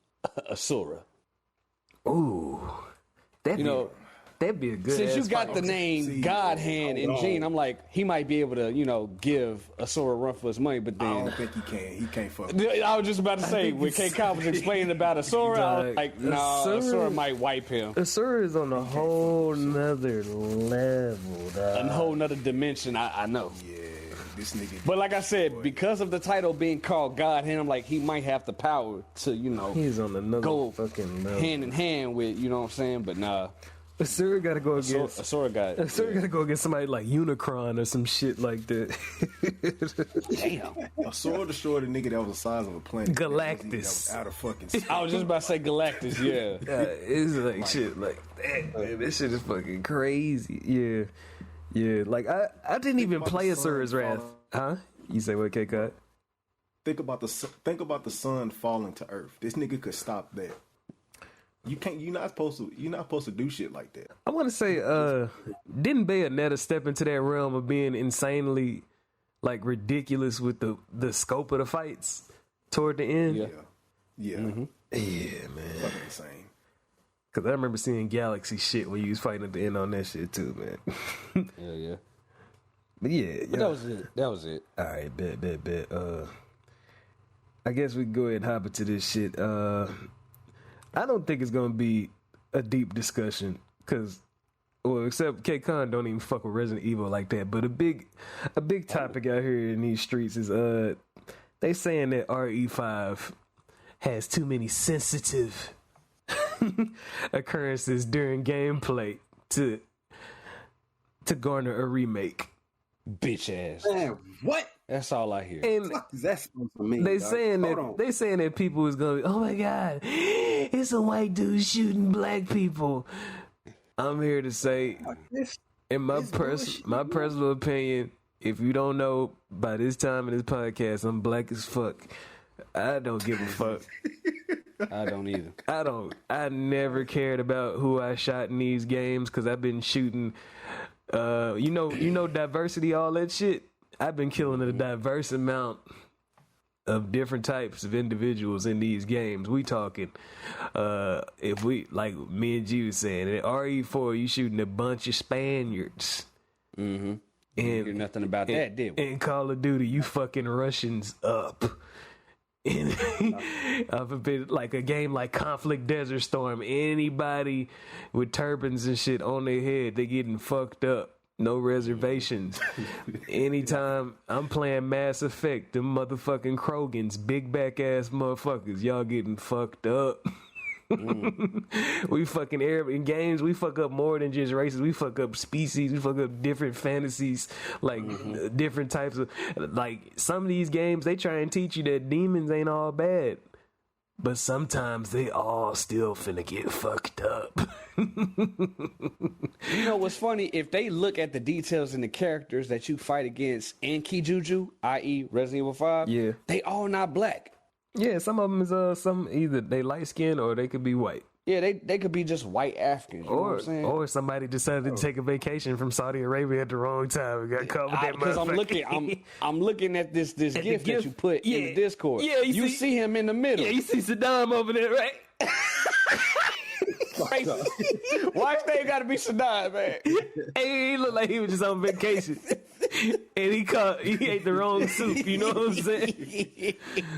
Asura. Ooh. That'd be a good Since you ass got fight. the name God Hand and Gene, I'm like, he might be able to, you know, give Asura a run for his money, but I then don't think he can. He can't fuck. I was just about to say, when K-Con was explaining about Asura, I was like, nah, Asura might wipe him. Asura is on a whole nother level, dog. A whole nother dimension, I know. Yeah, this nigga. But like I said, because of the title being called God Hand, I'm like, he might have the power to, you know, He's on another go fucking level. hand in hand with, you know what I'm saying? But nah, Asura gotta go against Asura gotta go against somebody like Unicron or some shit like that. Damn. Asura destroyed a nigga that was the size of a planet. Galactus. That was out of fucking space. I was just about to say Galactus, yeah. It's like shit like that, man. This shit is fucking crazy. Yeah. Yeah. Like I didn't even about play the sun Asura's Wrath. falling. Huh? You say what, K-Cut? Think about the sun falling to Earth. This nigga could stop that. You can't. You're not supposed to do shit like that. I want to say, didn't Bayonetta step into that realm of being insanely, like, ridiculous with the scope of the fights toward the end? Yeah. Yeah. Yeah, man. Fucking insane. Because I remember seeing Galaxy shit when you was fighting at the end on that shit, too, man. Yeah. But yeah. But that was it. All right, bet. I guess we can go ahead and hop into this shit. I don't think it's going to be a deep discussion because, well, except K-Con don't even fuck with Resident Evil like that. But a big topic out here in these streets is they saying that RE5 has too many sensitive occurrences during gameplay to garner a remake. Bitch ass. Man, what? That's all I hear. And What is that supposed to mean? they dog? saying Hold that on. they saying that people is gonna be, oh my god, it's a white dude shooting black people. I'm here to say, This- in my this bullshit, my personal opinion, if you don't know by this time in this podcast, I'm black as fuck. I don't give a fuck. I don't either. I never cared about who I shot in these games because I've been shooting. You know, diversity, all that shit. I've been killing a diverse amount of different types of individuals in these games. We talking, if we, like me and G was saying, at RE4, you shooting a bunch of Spaniards. Mm-hmm. And Hear nothing about that, did we? in Call of Duty, you fucking Russians up. And I've been like a game like Conflict Desert Storm. Anybody with turbans and shit on their head, they getting fucked up. No reservations. Anytime I'm playing Mass Effect, them motherfucking Krogans, big back ass motherfuckers, y'all getting fucked up. We fucking in games, we fuck up more than just races. We fuck up species. We fuck up different fantasies, like different types of, like some of these games, they try and teach you that demons ain't all bad. But sometimes they all still finna get fucked up. You know what's funny? If they look at the details and the characters that you fight against in Kijuju, i.e. Resident Evil 5, Yeah. they all not black. Yeah, some of them is some either they light skin or they could be white. Yeah, they could be just white Africans. You know what I'm saying? Or somebody decided to take a vacation from Saudi Arabia at the wrong time and got caught with that Because motherfucker. I'm looking at this gift that gift, you put in yeah. the Discord. Yeah, you see him in the middle. Yeah, you see Saddam over there, right? Right. Why they gotta be Saddam, man? Hey, he looked like he was just on vacation. And he ate the wrong soup, you know what I'm saying?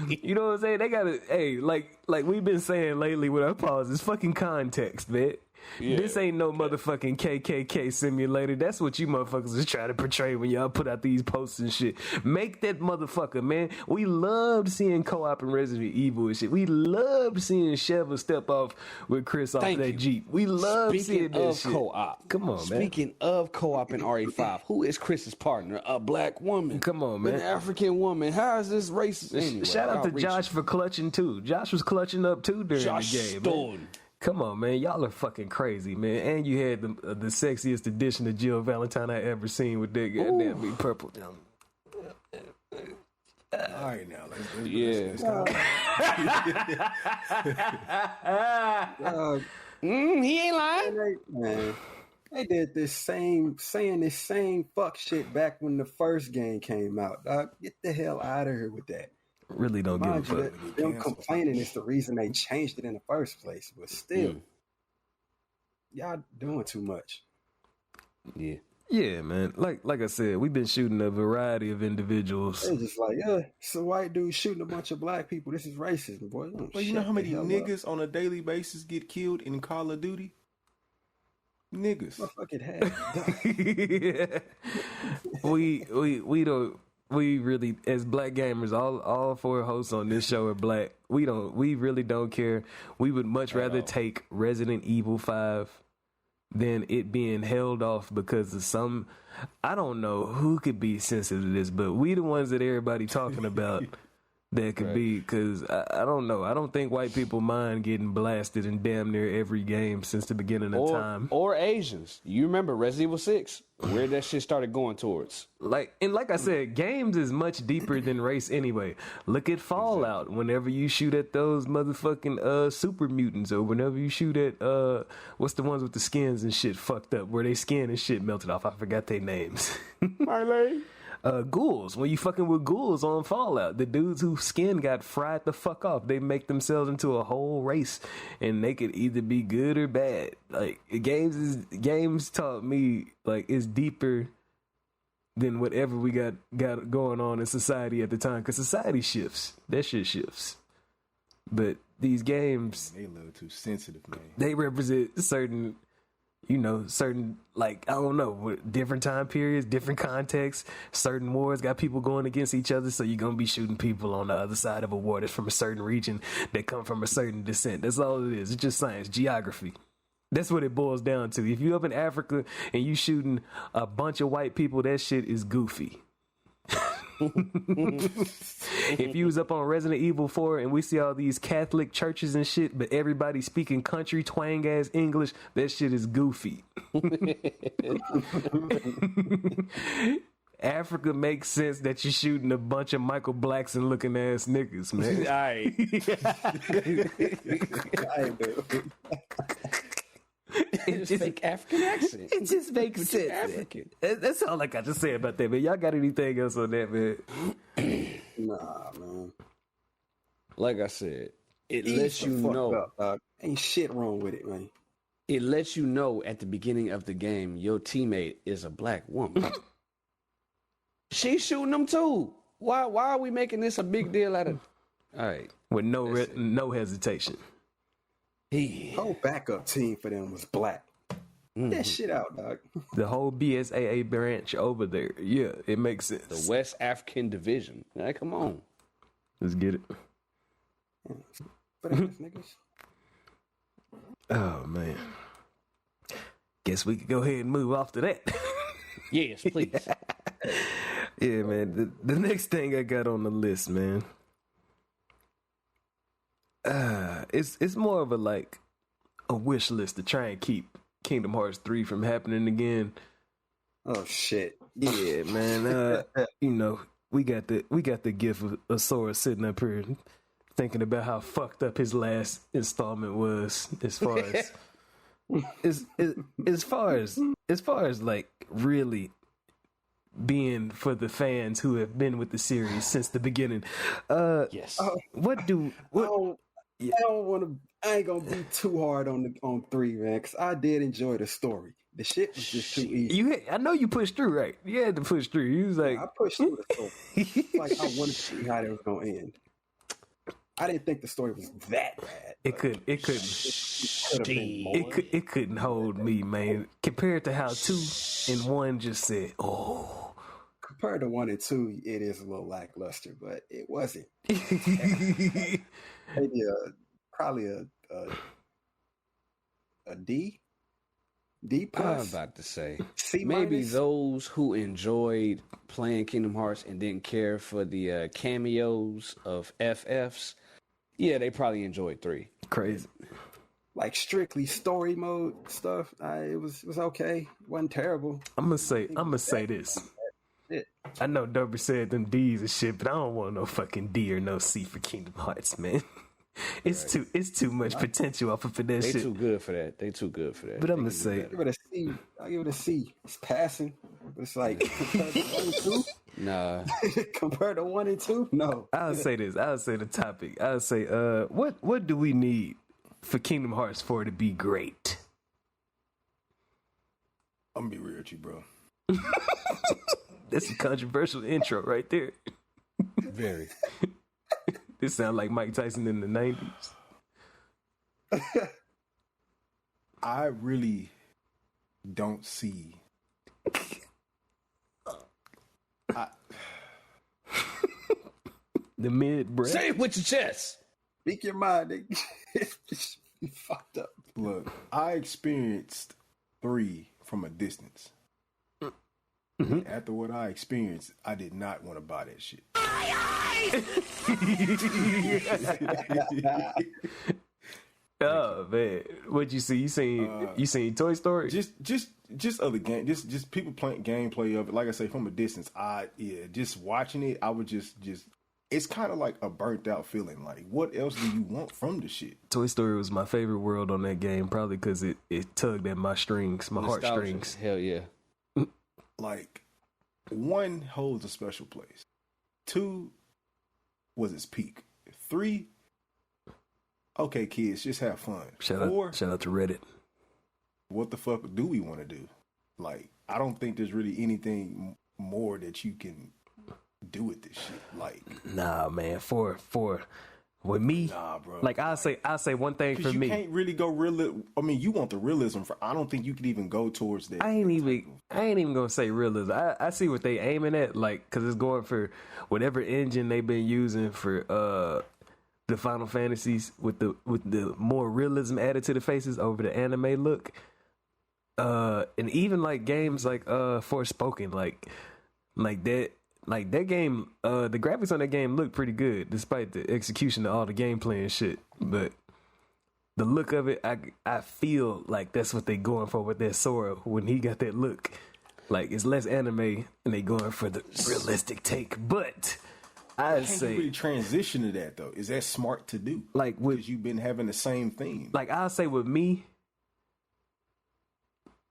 You know what I'm saying? They gotta, hey, like we've been saying lately with our pauses, fucking context, man. This ain't no motherfucking KKK simulator. That's what you motherfuckers is trying to portray when y'all put out these posts and shit. Make that motherfucker, man. We loved seeing co-op in Resident Evil and shit. We loved seeing Sheva step off with Chris off that Jeep. We loved seeing that shit. Co-op. Come on, man. Speaking of co-op in RE5, who is Chris's partner? A black woman. Come on, man. An African woman. How is this racist? Anyway, shout out to Josh for clutching too. Josh was clutching up too during the game. Man. Come on, man. Y'all are fucking crazy, man. And you had the sexiest edition of Jill Valentine I ever seen with that goddamn big purple. All right, now let's he ain't lying. Man, they did saying this same fuck shit back when the first game came out. Dog, get the hell out of here with that. Really don't give a fuck. Them complaining is the reason they changed it in the first place, but still, y'all doing too much. Yeah, man. Like I said, we've been shooting a variety of individuals. They're just like, it's a white dude shooting a bunch of black people. This is racism, boy. Well, you know how many niggas on a daily basis get killed in Call of Duty? Niggas. Motherfucking head. We really, as black gamers, all four hosts on this show are black. We really don't care. We would much rather take Resident Evil 5 than it being held off because of some, I don't know who could be sensitive to this, but we the ones that everybody talking about that could be, because I don't know. I don't think white people mind getting blasted in damn near every game since the beginning of time. Or Asians. You remember Resident Evil 6, where that shit started going towards. Like I said, games is much deeper than race anyway. Look at Fallout. Whenever you shoot at those motherfucking super mutants, or whenever you shoot at what's the ones with the skins and shit fucked up, where they skin and shit melted off. I forgot their names. Marley. Ghouls. When you fucking with ghouls on Fallout, the dudes whose skin got fried the fuck off, they make themselves into a whole race, and they could either be good or bad. Like games taught me like it's deeper than whatever we got going on in society at the time, because society shifts. That shit shifts. But these games, they a little too sensitive, man. They represent certain, like, I don't know, different time periods, different contexts, certain wars got people going against each other, so you're going to be shooting people on the other side of a war that's from a certain region that come from a certain descent. That's all it is. It's just science, geography. That's what it boils down to. If you up in Africa and you shooting a bunch of white people, that shit is goofy. If you was up on Resident Evil 4 and we see all these Catholic churches and shit, but everybody speaking country twang ass English, that shit is goofy. Africa makes sense that you're shooting a bunch of Michael Blackson looking ass niggas, man. It just make African accent. It just makes sense. African. That's all I got to say about that, man. Y'all got anything else on that, man? Nah, man. Like I said, it lets you know. Ain't shit wrong with it, man. It lets you know at the beginning of the game your teammate is a black woman. She's shooting them too. Why are we making this a big deal out of? All right, with no hesitation. Whole backup team for them was black. That shit out, dog. The whole BSAA branch over there. Yeah, it makes sense. The West African Division. Like, come on. Let's get it. Niggas. Oh, man. Guess we could go ahead and move off to that. Yes, please. Yeah, man. The next thing I got on the list, man. It's more of a wish list to try and keep Kingdom Hearts 3 from happening again. Oh shit. Yeah, man. We got the gift of Sora sitting up here thinking about how fucked up his last installment was as far as like really being for the fans who have been with the series since the beginning. Yes. I ain't gonna be too hard on 3, man, because I did enjoy the story. The shit was just too easy. I know you pushed through, right? You had to push through. You was like, I pushed through the story. Like I wanted to see how it was gonna end. I didn't think the story was that bad. It couldn't hold me, man. Compared to how 2 and 1 just said, oh. Compared to 1 and 2, it is a little lackluster, but it wasn't. Maybe probably a D. D plus. I was about to say C maybe minus? those who enjoyed playing Kingdom Hearts and didn't care for the cameos of FFs. Yeah, they probably enjoyed 3. Crazy. Like strictly story mode stuff, it was okay. It wasn't terrible. I'm gonna say this. I know Dober said them D's and shit, but I don't want no fucking D or no C for Kingdom Hearts, man. It's too much potential off of that They shit. too good for that. But I'm gonna say, Give it a C. I'll give it a C. It's passing, but it's like compared to 1 and 2. Nah. Compared to 1 and 2, no. I'll say this. I'll say the topic. I'll say, what do we need for Kingdom Hearts 4 to be great? I'm gonna be real with you, bro. That's a controversial intro right there. Very. This sounds like Mike Tyson in the 90s. I really don't see. The mid breath. Say it with your chest. Speak your mind, nigga. You fucked up. Look, I experienced 3 from a distance. Mm-hmm. After what I experienced, I did not want to buy that shit. Oh man, what'd you see? You seen Toy Story? Just other game, just people playing gameplay of it. Like I say, from a distance, just watching it, I would just. It's kind of like a burnt out feeling. Like, what else do you want from the shit? Toy Story was my favorite world on that game, probably because it tugged at my strings, my heartstrings. Hell yeah. Like, 1 holds a special place. 2 was its peak. 3, okay, kids, just have fun. 4, shout out to Reddit. What the fuck do we want to do? Like, I don't think there's really anything more that you can do with this shit. Like, nah, man. For with me, nah, bro. Like, I'll say one thing for me. You can't really go real. I mean, you want the realism. I don't think you could even go towards that. I ain't even gonna say realism. I see what they aiming at, like, because it's going for whatever engine they've been using for the Final Fantasies with the more realism added to the faces over the anime look. And even like games like Forspoken, like that game, the graphics on that game look pretty good despite the execution of all the gameplay and shit. But the look of it, I feel like that's what they going for with that Sora when he got that look. Like, it's less anime and they going for the realistic take. But I'd say you really transition to that though. Is that smart to do? Like, because you've been having the same theme. Like, I'll say with me,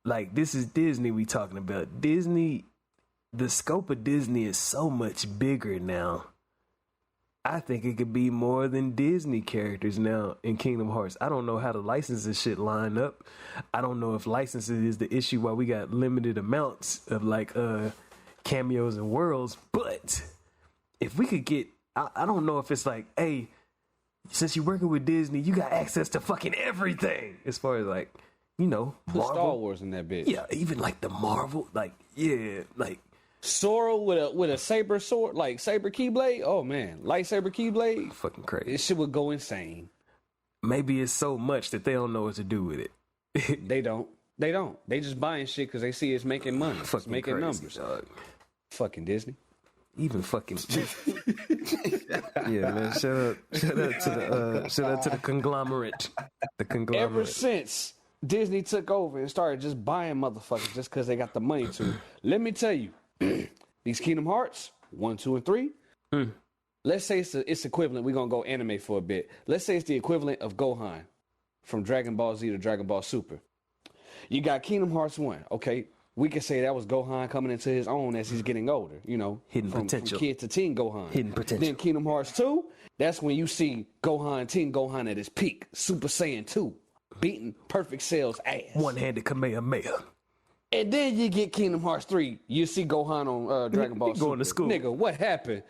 like, this is Disney we talking about. Disney, the scope of Disney is so much bigger now. I think it could be more than Disney characters now in Kingdom Hearts. I don't know how the licenses shit line up. I don't know if licensing is the issue why we got limited amounts of like cameos and worlds. But if we could get, I don't know if it's like, hey, since you're working with Disney, you got access to fucking everything. As far as like, you know, Put Marvel. Star Wars in that bitch. Yeah, even like the Marvel, like, yeah, like Sora with a saber sword, like saber keyblade. Oh man, lightsaber keyblade. fucking crazy. This shit would go insane. Maybe it's so much that they don't know what to do with it. They don't. They just buying shit because they see it's making money. It's Fucking making crazy, numbers. dog. Fucking Disney. Even fucking yeah, man. Shout out to the conglomerate. The conglomerate. Ever since Disney took over and started just buying motherfuckers just because they got the money to, let me tell you, these Kingdom Hearts 1, 2, and 3. Let's say it's equivalent. We're gonna go anime for a bit. Let's say it's the equivalent of Gohan from Dragon Ball Z to Dragon Ball Super. You got Kingdom Hearts 1. Okay, we can say that was Gohan coming into his own as he's getting older. You know, Hidden potential. from kid to teen Gohan. Hidden potential. Then Kingdom Hearts 2. That's when you see Gohan, teen Gohan at his peak, Super Saiyan 2, beating Perfect Cell's ass. One-handed Kamehameha. And then you get Kingdom Hearts 3. You see Gohan on Dragon Ball He going Super. to school. Nigga, what happened?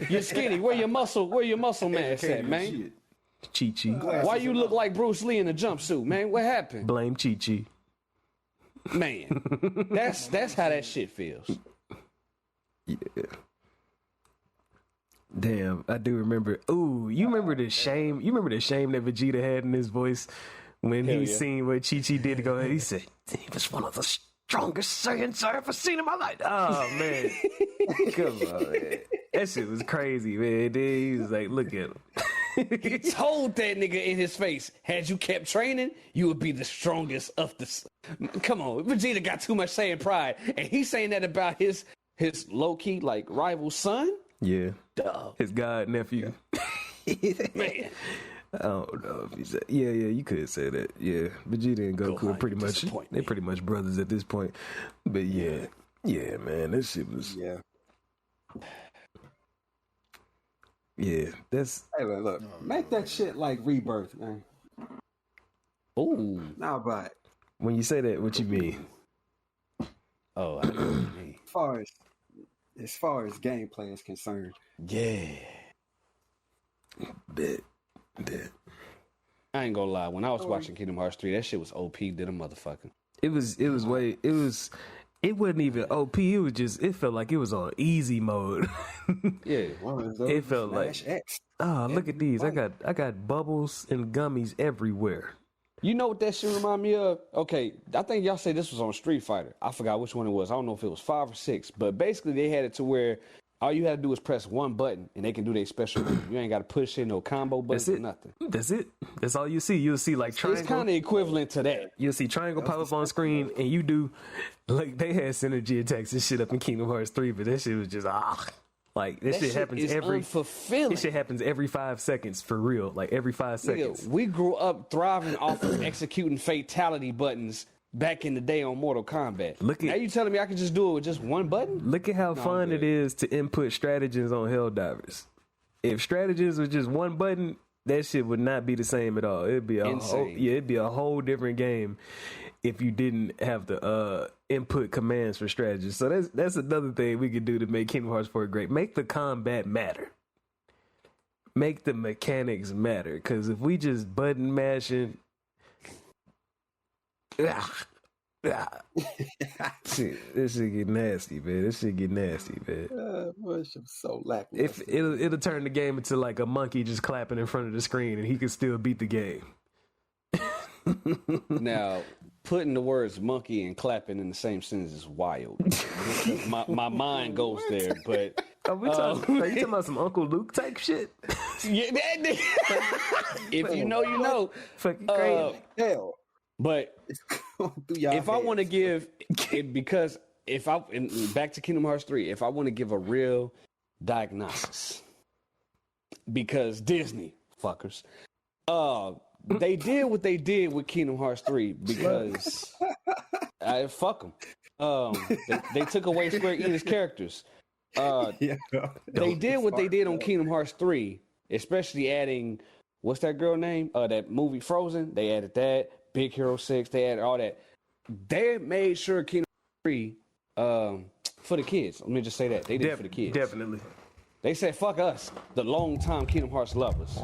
You're skinny. Where your muscle mass at, man? Chi-Chi. Why you look like Bruce Lee in a jumpsuit, man? What happened? Blame Chi-Chi. Man, that's how that shit feels. Yeah. Damn, I do remember. Ooh, you remember the shame? You remember the shame that Vegeta had in his voice when he seen what Chi-Chi did to go ahead? He said, he was one of the strongest Saiyans I ever seen in my life. Oh, man. Come on, man. That shit was crazy, man. He was like, look at him. He told that nigga in his face, had you kept training, you would be the strongest of the... Come on, Vegeta got too much Saiyan pride. And he's saying that about his low-key, like, rival son? Yeah. Duh. His god nephew. Man. I don't know if he said... Yeah, you could say that. Yeah. Vegeta and Goku are pretty much... They're pretty much brothers at this point. But yeah. Yeah, man. That shit was... Yeah. Yeah, that's... Hey, look. Make that shit like Rebirth, man. Ooh. Now, but... When you say that, what you mean? Oh, I know what you mean. As far as gameplay is concerned. Yeah. Bet. I ain't gonna lie. When I was watching Kingdom Hearts 3, that shit was OP than a motherfucker. It wasn't even OP. It was just, it felt like it was on easy mode. Yeah. It felt like, X. oh, look at these. I got bubbles and gummies everywhere. You know what that shit remind me of? Okay, I think y'all say this was on Street Fighter. I forgot which one it was. I don't know if it was 5 or 6. But basically, they had it to where all you had to do is press one button, and they can do their special move. You ain't got to push in no combo buttons or nothing. That's it. That's all you see. You'll see like triangle. It's kind of equivalent to that. You'll see triangle pop up on screen, and you do, like, they had synergy attacks and shit up in Kingdom Hearts 3, but that shit was just, like, this shit happens unfulfilling. This shit happens every 5 seconds, for real. Like, every 5 seconds. Nigga, we grew up thriving off of executing fatality buttons back in the day on Mortal Kombat. Now you telling me I can just do it with just one button? Look at how fun it is to input stratagems on Helldivers. If stratagems was just one button, that shit would not be the same at all. It'd be it'd be a whole different game if you didn't have the input commands for strategies. So that's another thing we could do to make Kingdom Hearts 4 great. Make the combat matter. Make the mechanics matter. Because if we just button mashing, shit, this shit get nasty, man. Boy, this shit's so lackluster. It'll turn the game into like a monkey just clapping in front of the screen, and he can still beat the game. Now, putting the words monkey and clapping in the same sentence is wild. my mind goes there, but are you talking about some Uncle Luke type shit? Yeah, if you know, you know. Fucking crazy. Hell. But if I want to give, because back to Kingdom Hearts 3, if I want to give a real diagnosis, because Disney fuckers, they did what they did with Kingdom Hearts 3 because fuck them. They took away Square Enix characters. They did what they did on Kingdom Hearts 3, especially adding, what's that girl name? That movie Frozen. They added that. Big Hero 6, they added all that. They made sure Kingdom Hearts 3 for the kids. Let me just say that. They did it for the kids. Definitely. They said, fuck us, the long-time Kingdom Hearts lovers.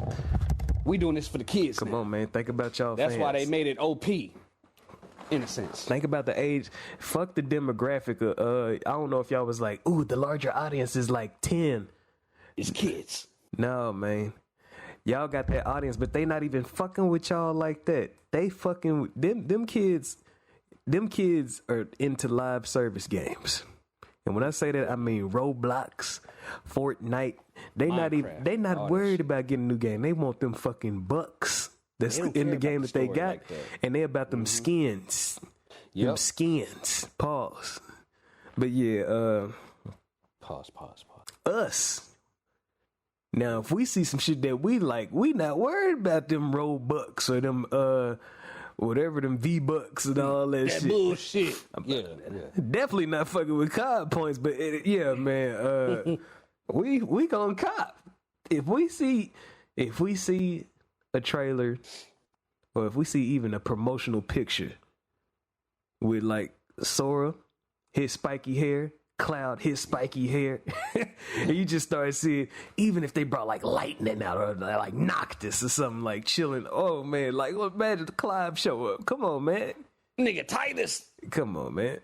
We doing this for the kids. Come on, man. Think about y'all That's fans. why they made it OP, in a sense. Think about the age. Fuck the demographic. I don't know if y'all was like, ooh, the larger audience is like 10. It's kids. No, man. Y'all got that audience, but they not even fucking with y'all like that. They fucking with them kids. Them kids are into live service games. And when I say that, I mean Roblox, Fortnite. They not worried about getting a new game. They want them fucking bucks that's in the game that they got. Like that. And they about them skins. Yep. Them skins. Pause. But yeah, Pause. Us. Now, if we see some shit that we like, we not worried about them Robux or them whatever, them V-Bucks and all that shit. That bullshit. Yeah. Definitely not fucking with COD points, but man, we gonna cop. If we see a trailer or if we see even a promotional picture with like Sora, his spiky hair, Cloud, his spiky hair. And you just start seeing, even if they brought like lightning out or like Noctis or something, like chilling. Oh man, like imagine the Clive show up. Come on, man. Nigga, Titus. Come on, man.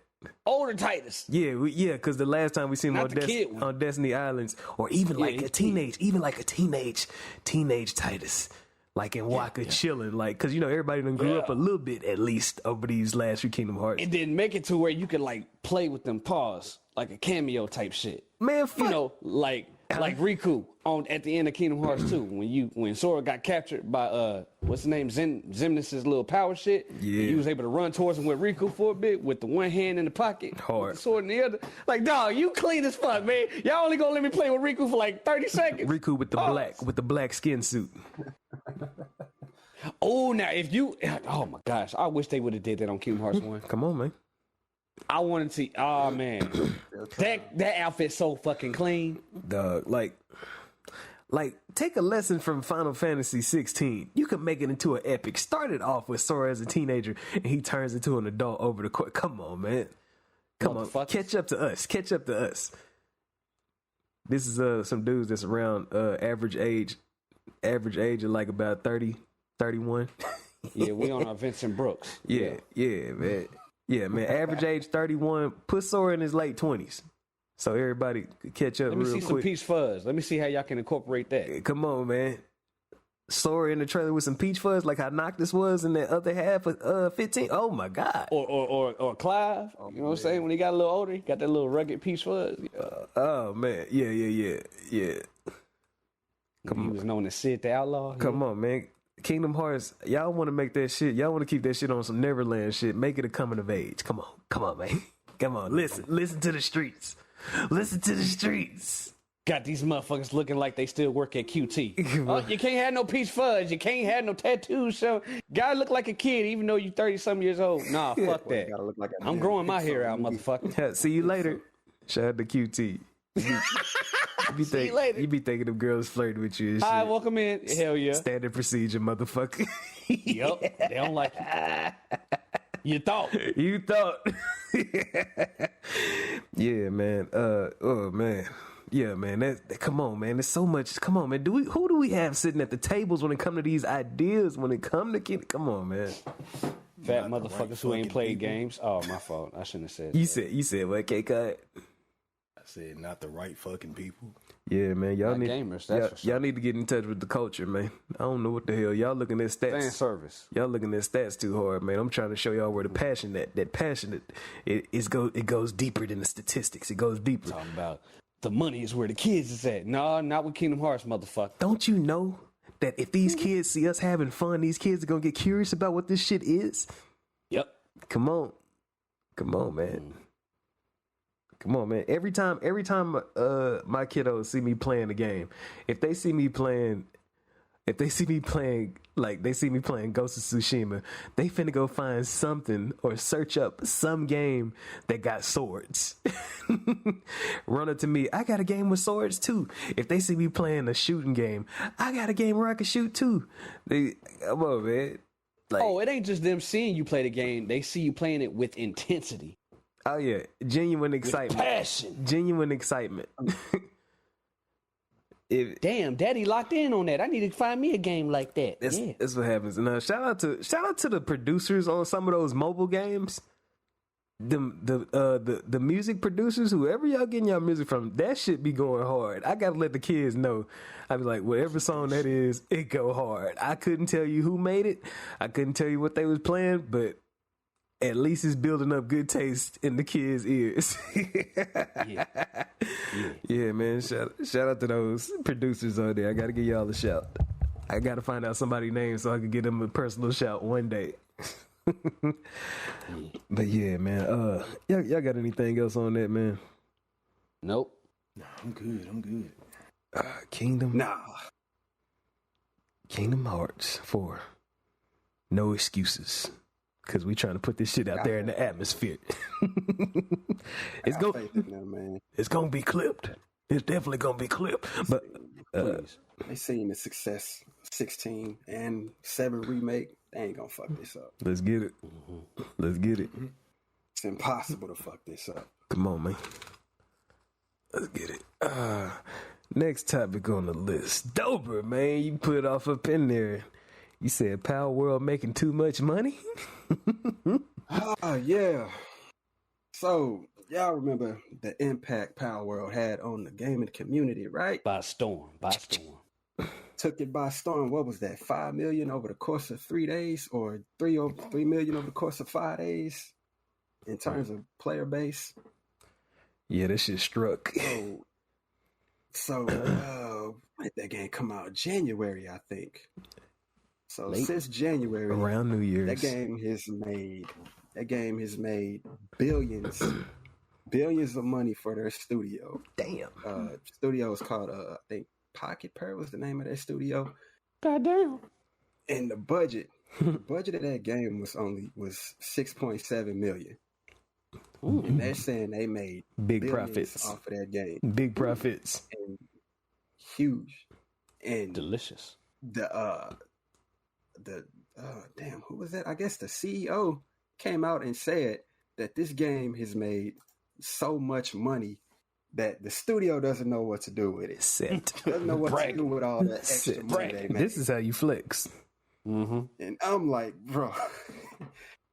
Older Titus. Yeah, because the last time we seen him on Destiny Islands, or even like a teenage Titus, like in Waka chilling, like, because everybody done grew up a little bit at least over these last few Kingdom Hearts. It didn't make it to where you could like play with them paws, like a cameo type shit. Man, fuck. Like Riku at the end of Kingdom Hearts 2 when Sora got captured by what's his name, Xemnas' little power shit. Yeah, he was able to run towards him with Riku for a bit with the one hand in the pocket, hard, with the sword in the other. Like, dog, you clean as fuck, man. Y'all only gonna let me play with Riku for like 30 seconds. Riku with the black skin suit. Oh, now oh my gosh, I wish they would have did that on Kingdom Hearts 1. Come on, man. I wanted to see. Oh man, that outfit's so fucking clean, dog. Like take a lesson from Final Fantasy 16. You can make it into an epic. Start it off with Sora as a teenager, and he turns into an adult over the course. Come on, man. Come on, catch up to us. Catch up to us. This is some dudes that's around average age of like about 30, 31. Yeah, we on our Vincent Brooks. Yeah, man. Yeah, man. Average age 31. Put Sora in his late 20s, so everybody could catch up. Let me real see quick. some Peach Fuzz. Let me see how y'all can incorporate that. Come on, man. Sora in the trailer with some Peach Fuzz, like how Noctis was in that other half of 15. Oh my God. Or Clive. You know what I'm saying? When he got a little older, he got that little rugged Peach Fuzz. Oh man, yeah. He was known as Sid the Outlaw. Come on, man. Kingdom Hearts, y'all want to make that shit. Y'all want to keep that shit on some Neverland shit. Make it a coming of age. Come on, man. Come on, listen to the streets. Listen to the streets. Got these motherfuckers looking like they still work at QT. You can't have no Peach Fuzz. You can't have no tattoos. So, gotta look like a kid, even though you 30-something years old. Nah, fuck that. Gotta look like I'm growing my hair out, motherfucker. See you later. Shout out to QT. See you later. You be thinking them girls flirting with you and shit. Hi, welcome in. Hell yeah. Standard procedure, motherfucker. Yup. They don't like you. You thought. Yeah, man. Oh man. Yeah, man. Come on, man. There's so much. Come on, man. Who do we have sitting at the tables when it come to these ideas? When it come to come on, man. Fat motherfuckers who ain't played games. Oh, my fault. I shouldn't have said. You said what? K-Cut. I said not the right fucking people. Yeah, man. Y'all need gamers. That's for sure. Y'all need to get in touch with the culture, man. I don't know what the hell y'all looking at stats. Fan service. Y'all looking at stats too hard, man. I'm trying to show y'all where the passion that passionate it goes deeper than the statistics. It goes deeper. Talking about the money is where the kids is at. No, not with Kingdom Hearts, motherfucker. Don't you know that if these kids see us having fun, these kids are gonna get curious about what this shit is? Yep. Come on, man. Come on, man. Every time my kiddos see me playing the game, if they see me playing like they see me playing Ghost of Tsushima, they finna go find something or search up some game that got swords. Run up to me, I got a game with swords too. If they see me playing a shooting game, I got a game where I can shoot too. Come on, man. Like, it ain't just them seeing you play the game. They see you playing it with intensity. Oh yeah, genuine excitement. With passion. Genuine excitement. Damn, Daddy locked in on that. I need to find me a game like that. That's what happens. And shout out to the producers on some of those mobile games. The music producers, whoever y'all getting y'all music from, that shit be going hard. I gotta let the kids know. I be like, whatever song that is, it go hard. I couldn't tell you who made it. I couldn't tell you what they was playing, but at least it's building up good taste in the kids' ears. Yeah, man. Shout out to those producers out there. I gotta give y'all a shout. I gotta find out somebody's name so I can give them a personal shout one day. But yeah, man. Y'all got anything else on that, man? Nope. Nah, I'm good. Kingdom. Nah. Kingdom Hearts 4. No excuses. Because we trying to put this shit out there in the atmosphere. It's going to be clipped. It's definitely going to be clipped. But they seen the success 16 and 7 remake. They ain't going to fuck this up. Let's get it. Let's get it. It's impossible to fuck this up. Come on, man. Let's get it. Next topic on the list. Dober, man. You put off up in there. You said Power World making too much money? Yeah. So, y'all remember the impact Power World had on the gaming community, right? By storm. Took it by storm. What was that? 5 million over the course of 3 days, or 3 million over the course of 5 days in terms of player base. Yeah, that shit struck. So when did that game come out? January, I think. So Late. since January, Around New Year's. that game has made billions of money for their studio. Damn. Studio is called I think Pocket Pearl was the name of that studio. Goddamn. And the budget of that game was 6.7 million. Ooh. And they're saying they made Big billions profits. off of that game. Big profits. And huge. And Delicious. damn, who was that? I guess the CEO came out and said that this game has made so much money that the studio doesn't know what to do with it. Set. Doesn't know what to do with all that extra money they make. This is how you flex. Mm-hmm. And I'm like, bro,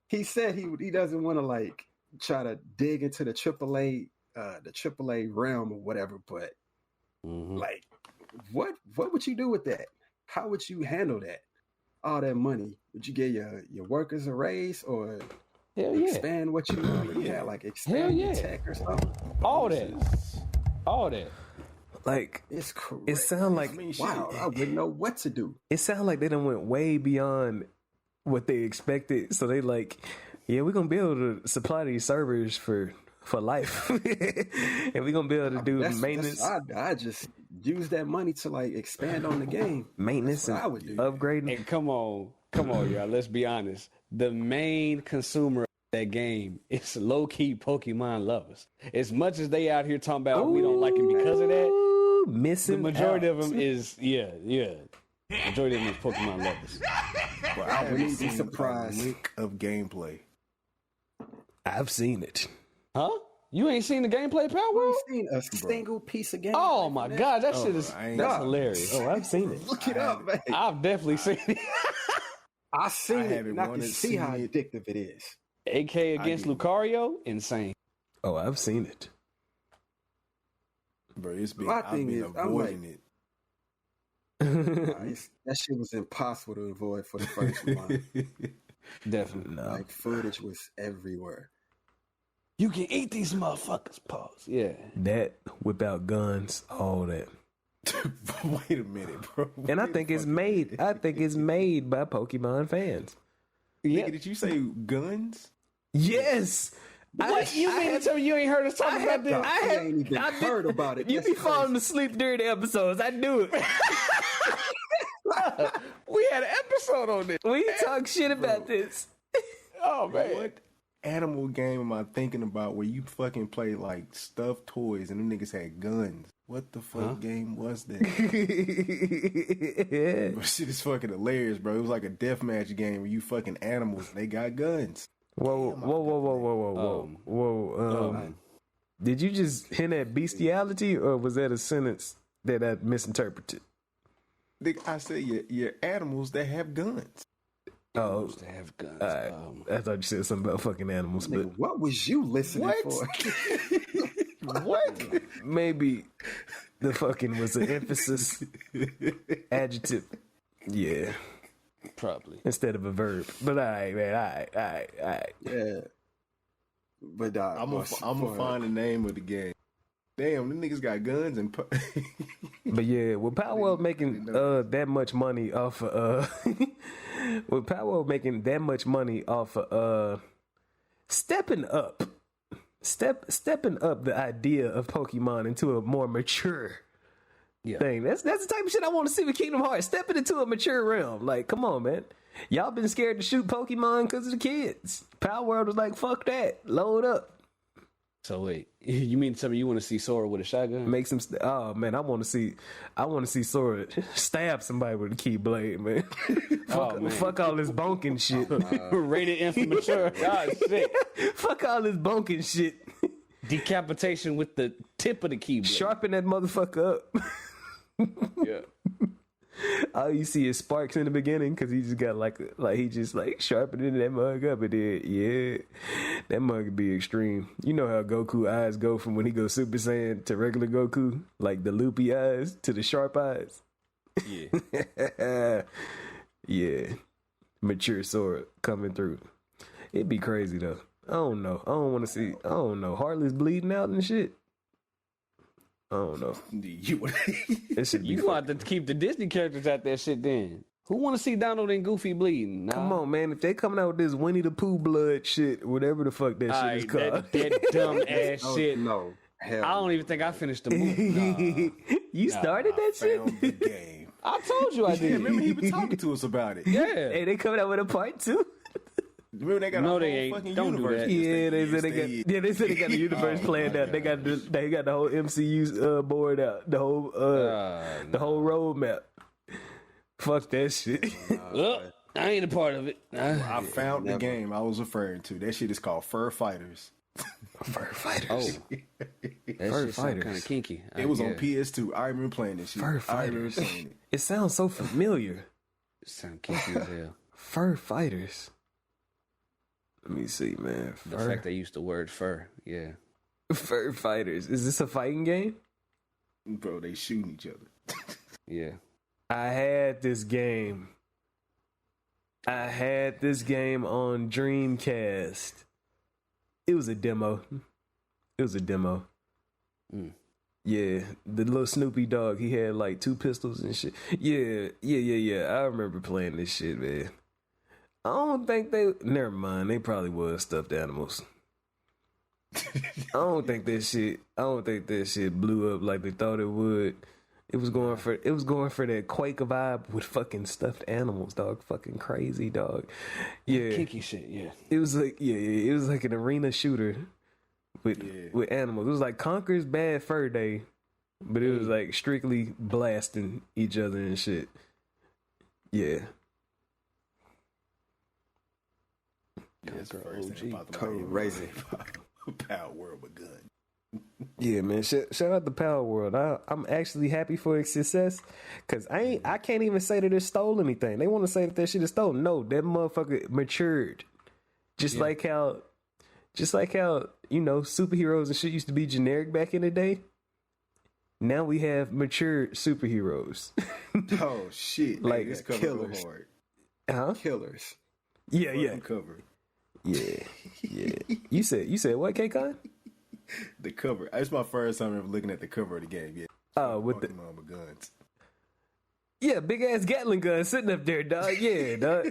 he said he doesn't want to like try to dig into the AAA realm or whatever, but like, what would you do with that? How would you handle that? All that money? Would you give your workers a raise, or Hell yeah. expand what you already have, like expand your tech or something? All that. Like, It's crazy. it sound like Wow, I wouldn't know what to do. it sound like they done went way beyond what they expected. So they like, yeah, we're gonna be able to supply these servers for life, and we're gonna be able to do maintenance, I just use that money to like expand on the game. maintenance, That's and what I would do. upgrading. And come on, y'all. Let's be honest. The main consumer of that game is low key Pokemon lovers. As much as they out here talking about we don't like it because of that, Ooh, missing. the majority out. of them is Majority of them is Pokemon lovers. Bro, I wouldn't wouldn't be be surprised. surprised. Lick of gameplay. I've seen it. Huh? You ain't seen the gameplay, Power I've World? seen a single piece of game. Oh my god, that shit is I ain't- that's Nah. hilarious. Oh, I've seen it. Look it up, man. I've definitely seen it. I seen I it, haven't and I can wanted to see see how it. addictive it is. AK against do. Lucario, insane. Oh, I've seen it. Bro, it's been, My I've thing been is, I'm avoiding it. That shit was impossible to avoid for the first month. Definitely. No. Like footage was everywhere. You can eat these motherfuckers, pause. Yeah. That, whip out guns, all that. Wait a minute, bro. And I Wait think a it's fucking made. minute. I think it's made by Pokemon fans. Yeah. Nigga, did you say guns? Yes. What you mean to tell me you ain't heard us talk about this? I ain't even heard about it. You That's be falling crazy. asleep during the episodes. I knew it. We had an episode on this. We talk shit about this. Oh man. What animal game am I thinking about where you fucking play like stuffed toys and them niggas had guns? What the fuck game was that? Bro, shit is fucking hilarious, bro. It was like a deathmatch game where you fucking animals and they got guns. Whoa, whoa, whoa, whoa, whoa, whoa, whoa. Did you just hint at bestiality, or was that a sentence that I misinterpreted? Nigga, I said your animals that have guns. Oh, To have guns. I thought you said something about fucking animals, but Nigga, what was you listening for? What? maybe the fucking was an emphasis adjective. Yeah, probably. instead of a verb. But all right, man. All right. Yeah. But I'm gonna find the name of the game. Damn, them niggas got guns and. But yeah, with Powell making that much money off of with Powell making that much money off of stepping up the idea of Pokemon into a more mature thing. That's the type of shit I want to see with Kingdom Hearts. Stepping into a mature realm. Like, come on, man. Y'all been scared to shoot Pokemon because of the kids. Power World was like, fuck that. Load up. So wait, you mean to tell me you want to see Sora with a shotgun? Make some. Oh man, I want to see Sora stab somebody with a keyblade, man. Fuck all this bonking shit. Rated infant mature. God shit. Fuck all this bonking shit. Decapitation with the tip of the keyblade. Sharpen that motherfucker up. Yeah. All you see is sparks in the beginning because he just got like he just like sharpening that mug up, and then that mug could be extreme. You know how Goku eyes go from when he goes Super Saiyan to regular Goku, like the loopy eyes to the sharp eyes. Yeah. Yeah. Mature sword coming through. It'd be crazy though. I don't know. I don't want to see. I don't know. Harley's bleeding out and shit. I don't know. It should be. You want to keep the Disney characters out that shit then. Who want to see Donald and Goofy bleeding? Nah. Come on, man. If they coming out with this Winnie the Pooh blood shit, whatever the fuck that shit is called. That dumb ass shit. No. Hell I don't even think I finished the movie. You started that shit? The game. I told you I did. Yeah, remember he was talking to us about it. Yeah. Hey, they coming out with a part 2? Remember they got No, a they whole ain't. fucking Don't do universe. that. Yeah, they said they got. Yeah, they said they got the universe planned out. They got the whole MCU board out. The whole whole roadmap. Fuck that shit. I ain't a part of it. I found the game I was referring to. That shit is called Fur Fighters. Fur Fighters. Oh, that Fur shit sound Fighters. kind of kinky. It was on PS2. I remember playing this shit. Fur I remember Fighters. playing it. It sounds so familiar. It sound kinky as hell. Fur Fighters. Let me see, man. The fact they used the word fur, yeah. Fur Fighters. Is this a fighting game? Bro, they shooting each other. Yeah. I had this game. on Dreamcast. It was a demo. Mm. Yeah, the little Snoopy dog, he had like 2 pistols and shit. Yeah. I remember playing this shit, man. I don't think never mind, they probably was stuffed animals. I don't think that shit blew up like they thought it would. It was going for that Quake vibe with fucking stuffed animals, dog. Fucking crazy, dog. Yeah. Kinky shit, yeah. It was like it was like an arena shooter with animals. It was like Conker's Bad Fur Day, but it was like strictly blasting each other and shit. Yeah. That's the first thing about the Crazy. Power World with gun. Yeah, man. Shout out to Power World. I'm actually happy for its success because I can't even say that it stole anything. They want to say that shit is stolen. No, that motherfucker matured. Just like how superheroes and shit used to be generic back in the day. Now we have matured superheroes. Oh shit! Like this cover killers. go hard. Huh? Killers. Yeah. Cover. Yeah. You said what, K-Con? The cover. It's my first time ever looking at the cover of the game. Yeah. Oh, with the mama guns. yeah, big ass Gatling gun sitting up there, dog. Yeah, dog.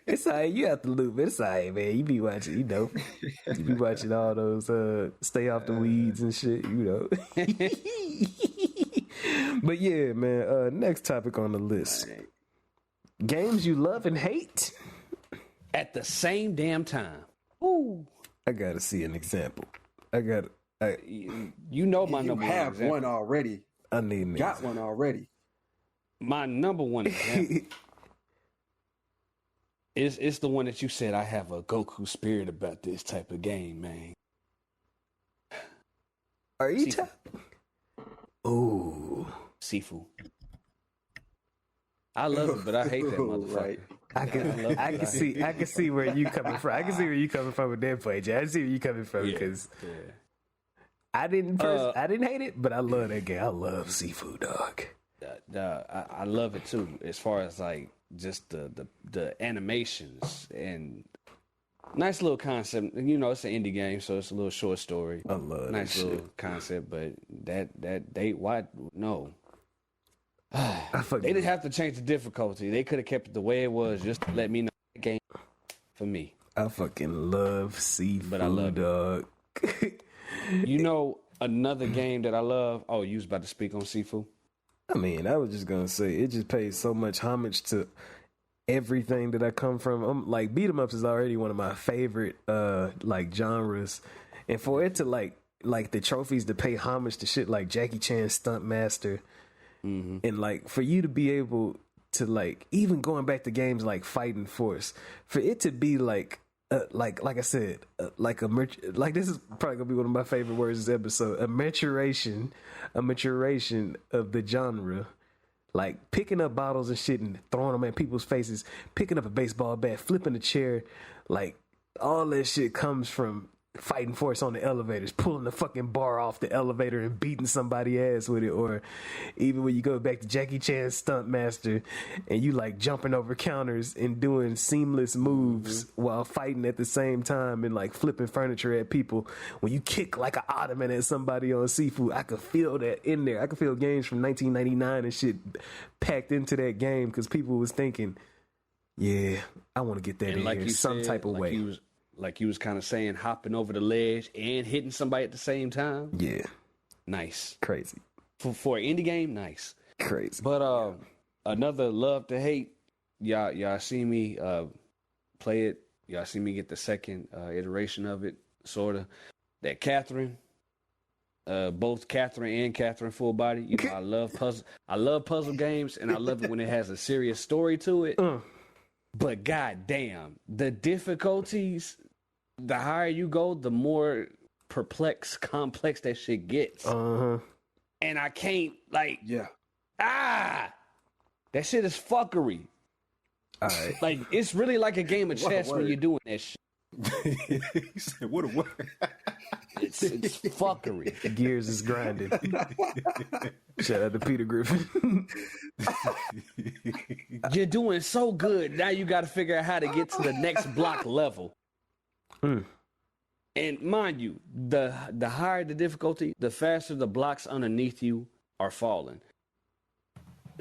It's alright. You have to loop. It's alright, man. You be watching, you be watching all those stay off the weeds and shit, But yeah, man. Next topic on the list: games you love and hate At the same damn time. Ooh. I gotta see an example. You know my You number have example. one already. I need an Got example. one already. My number one example is the one that you said I have a Goku spirit about this type of game, man. Are you Ooh. Sifu. I love it, but I hate that motherfucker. Right. I can see where you coming from. I can see where you coming from with that point, Jay. I can see where you coming from because I didn't hate it, but I love that game. I love Seafood, dog. I love it too. As far as like just the animations and nice little concept. You know, it's an indie game, so it's a little short story. I love nice that little shit. concept, but why no. I They didn't have to change the difficulty. They could have kept it the way it was just to let me know the game for me. I fucking love Seafood, But I love it. dog. You know another game that I love? Oh, you was about to speak on Sifu? I mean, I was just gonna say it just pays so much homage to everything that I come from. Like beat 'em ups is already one of my favorite like genres, and for it to like the trophies to pay homage to shit like Jackie Chan's Stunt Master, and like for you to be able to like even going back to games like Fighting Force, for it to be like like I said, like this is probably gonna be one of my favorite words this episode. A maturation of the genre. Like picking up bottles and shit and throwing them at people's faces, picking up a baseball bat, flipping a chair, like all that shit comes from fighting force on the elevators, pulling the fucking bar off the elevator and beating somebody's ass with it, or even when you go back to Jackie Chan's Stunt Master and you like jumping over counters and doing seamless moves while fighting at the same time and like flipping furniture at people. When you kick like an ottoman at somebody on Seafood, I could feel that in there. I could feel games from 1999 and shit packed into that game because people was thinking, yeah, I want to get that in here some type of way. Like you was kind of saying, hopping over the ledge and hitting somebody at the same time. Yeah. Nice. Crazy. For an indie game, nice. Crazy. But another love to hate, y'all see me play it. Y'all see me get the second iteration of it, sort of. That Catherine, both Catherine and Catherine Full Body. You know, I love puzzle games, and I love it when it has a serious story to it. But goddamn, the difficulties, the higher you go, the more complex that shit gets. And I can't, like, that shit is fuckery. All right. Like, it's really like a game of chess when you're doing that shit. He said, what a word. It's fuckery. Gears is grinding. Shout out to Peter Griffin. You're doing so good. Now you got to figure out how to get to the next block level. And mind you, the higher the difficulty, the faster the blocks underneath you are falling.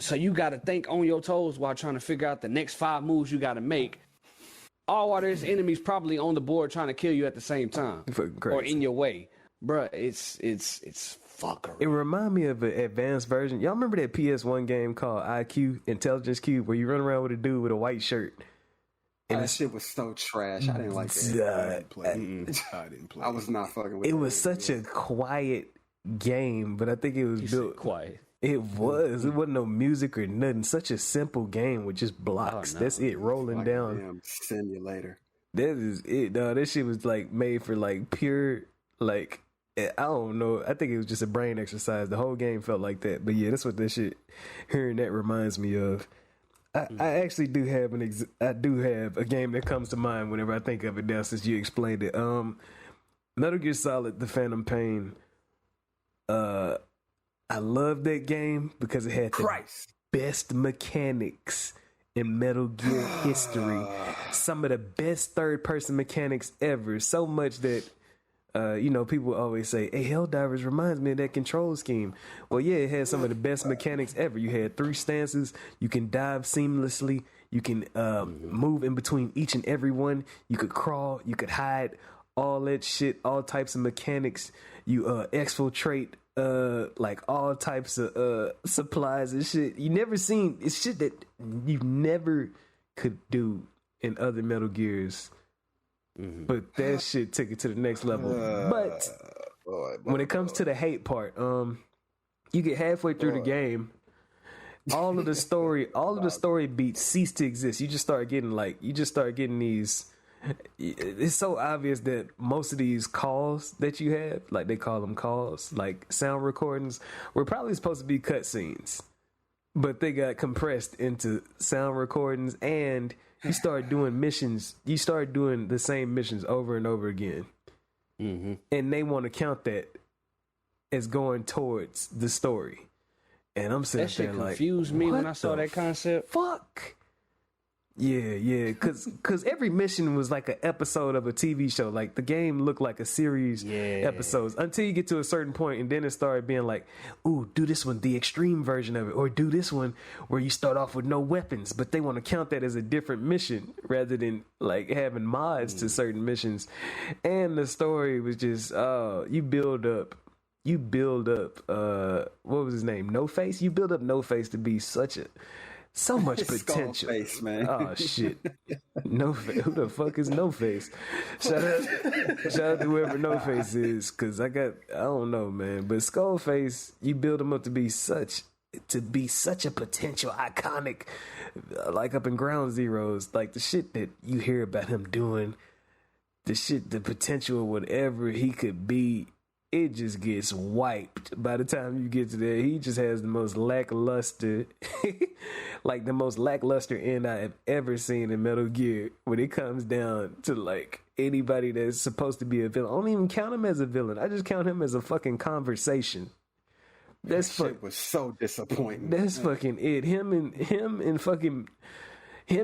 So you got to think on your toes while trying to figure out the next 5 moves you got to make. All while there's enemies probably on the board trying to kill you at the same time. Or in your way. Bruh, it's fuckery. It remind me of an advanced version. Y'all remember that PS1 game called IQ, Intelligence Cube, where you run around with a dude with a white shirt? And that shit was so trash. I didn't like that. I didn't play. I was not fucking with it. It was such a quiet game, but I think it was built quiet. It was. It wasn't no music or nothing. Such a simple game with just blocks. Oh, no. That's it, rolling like down. A damn simulator. That is it. No, that shit was like made for like pure, like, I don't know. I think it was just a brain exercise. The whole game felt like that. But yeah, that's what this shit, hearing that reminds me of. I actually do have a game that comes to mind whenever I think of it now, since you explained it. Metal Gear Solid: The Phantom Pain. I love that game because it had the best mechanics in Metal Gear history. Some of the best third-person mechanics ever. So much that, people always say, hey, Helldivers reminds me of that control scheme. Well, yeah, it had some of the best mechanics ever. You had 3 stances. You can dive seamlessly. You can move in between each and every one. You could crawl. You could hide. All that shit. All types of mechanics. You exfiltrate. Like all types of supplies and shit. You never seen. It's shit that you never could do in other Metal Gears. But that shit took it to the next level. But when it comes to the hate part, you get halfway through the game, all of the story beats cease to exist. You just start getting these. It's so obvious that most of these calls that you have, like they call them calls, like sound recordings, were probably supposed to be cutscenes, but they got compressed into sound recordings, and you start doing missions. You start doing the same missions over and over again, and they want to count that as going towards the story. And I'm sitting there like, that shit confused me when I saw that concept. Fuck. Yeah, because every mission was like an episode of a TV show. Like the game looked like a series episodes until you get to a certain point, and then it started being like, ooh, do this one, the extreme version of it, or do this one where you start off with no weapons, but they want to count that as a different mission rather than like having mods to certain missions. And the story was just, you build up, what was his name? No Face? You build up No Face to be so much potential. Face, man. Oh shit. No Face. Who the fuck is No Face? Shout out to whoever No Face is, because I don't know, man. But Skullface, you build him up to be such a potential iconic, like up in Ground Zeroes, like the shit that you hear about him doing. the potential of whatever he could be, it just gets wiped by the time you get to there. He just has the most lackluster, like the most lackluster end I have ever seen in Metal Gear when it comes down to like anybody that's supposed to be a villain. I don't even count him as a villain. I just count him as a fucking conversation. That shit was so disappointing. That's fucking it. Him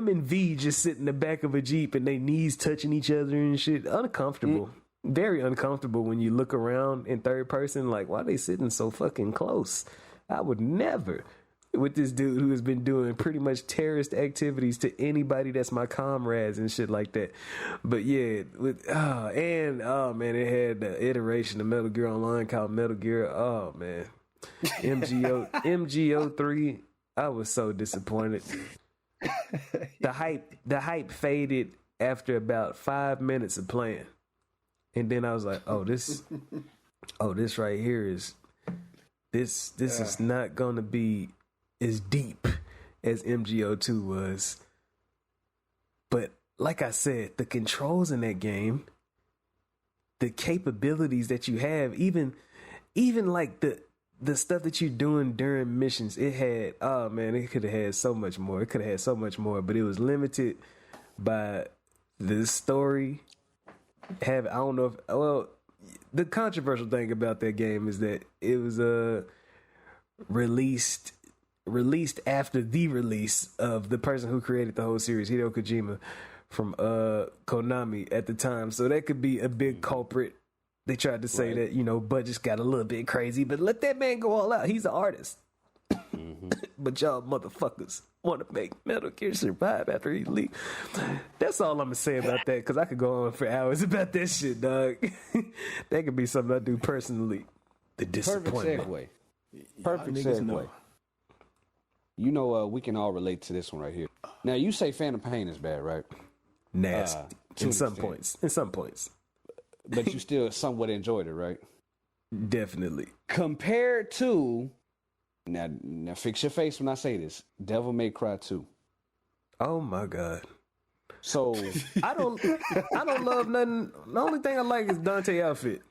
and V just sit in the back of a Jeep and they knees touching each other and shit. Uncomfortable. Very uncomfortable when you look around in third person. Like, why are they sitting so fucking close? I would never. With this dude who has been doing pretty much terrorist activities to anybody that's my comrades and shit like that. But yeah, man, it had the iteration of Metal Gear Online called Metal Gear. Oh man. MGO3, I was so disappointed. The hype faded after about 5 minutes of playing. And then I was like, this right here is this is not gonna be as deep as MGO2 was. But like I said, the controls in that game, the capabilities that you have, even like the stuff that you're doing during missions, it had, it could have had so much more. It could have had so much more, but it was limited by the story. I don't know if, the controversial thing about that game is that it was released after the release of the person who created the whole series, Hideo Kojima, from Konami at the time. So that could be a big culprit. They tried to say that, budgets got a little bit crazy, but let that man go all out. He's an artist. But y'all motherfuckers want to make Metal Gear survive after he leaves. That's all I'm going to say about that, because I could go on for hours about that shit, dog. That could be something I do personally. The disappointment. Perfect segue. We can all relate to this one right here. Now, you say Phantom Pain is bad, right? Nasty. In some points. But you still somewhat enjoyed it, right? Definitely. Compared to, now fix your face when I say this, Devil May Cry 2. Oh my God. So I don't love nothing. The only thing I like is Dante outfit.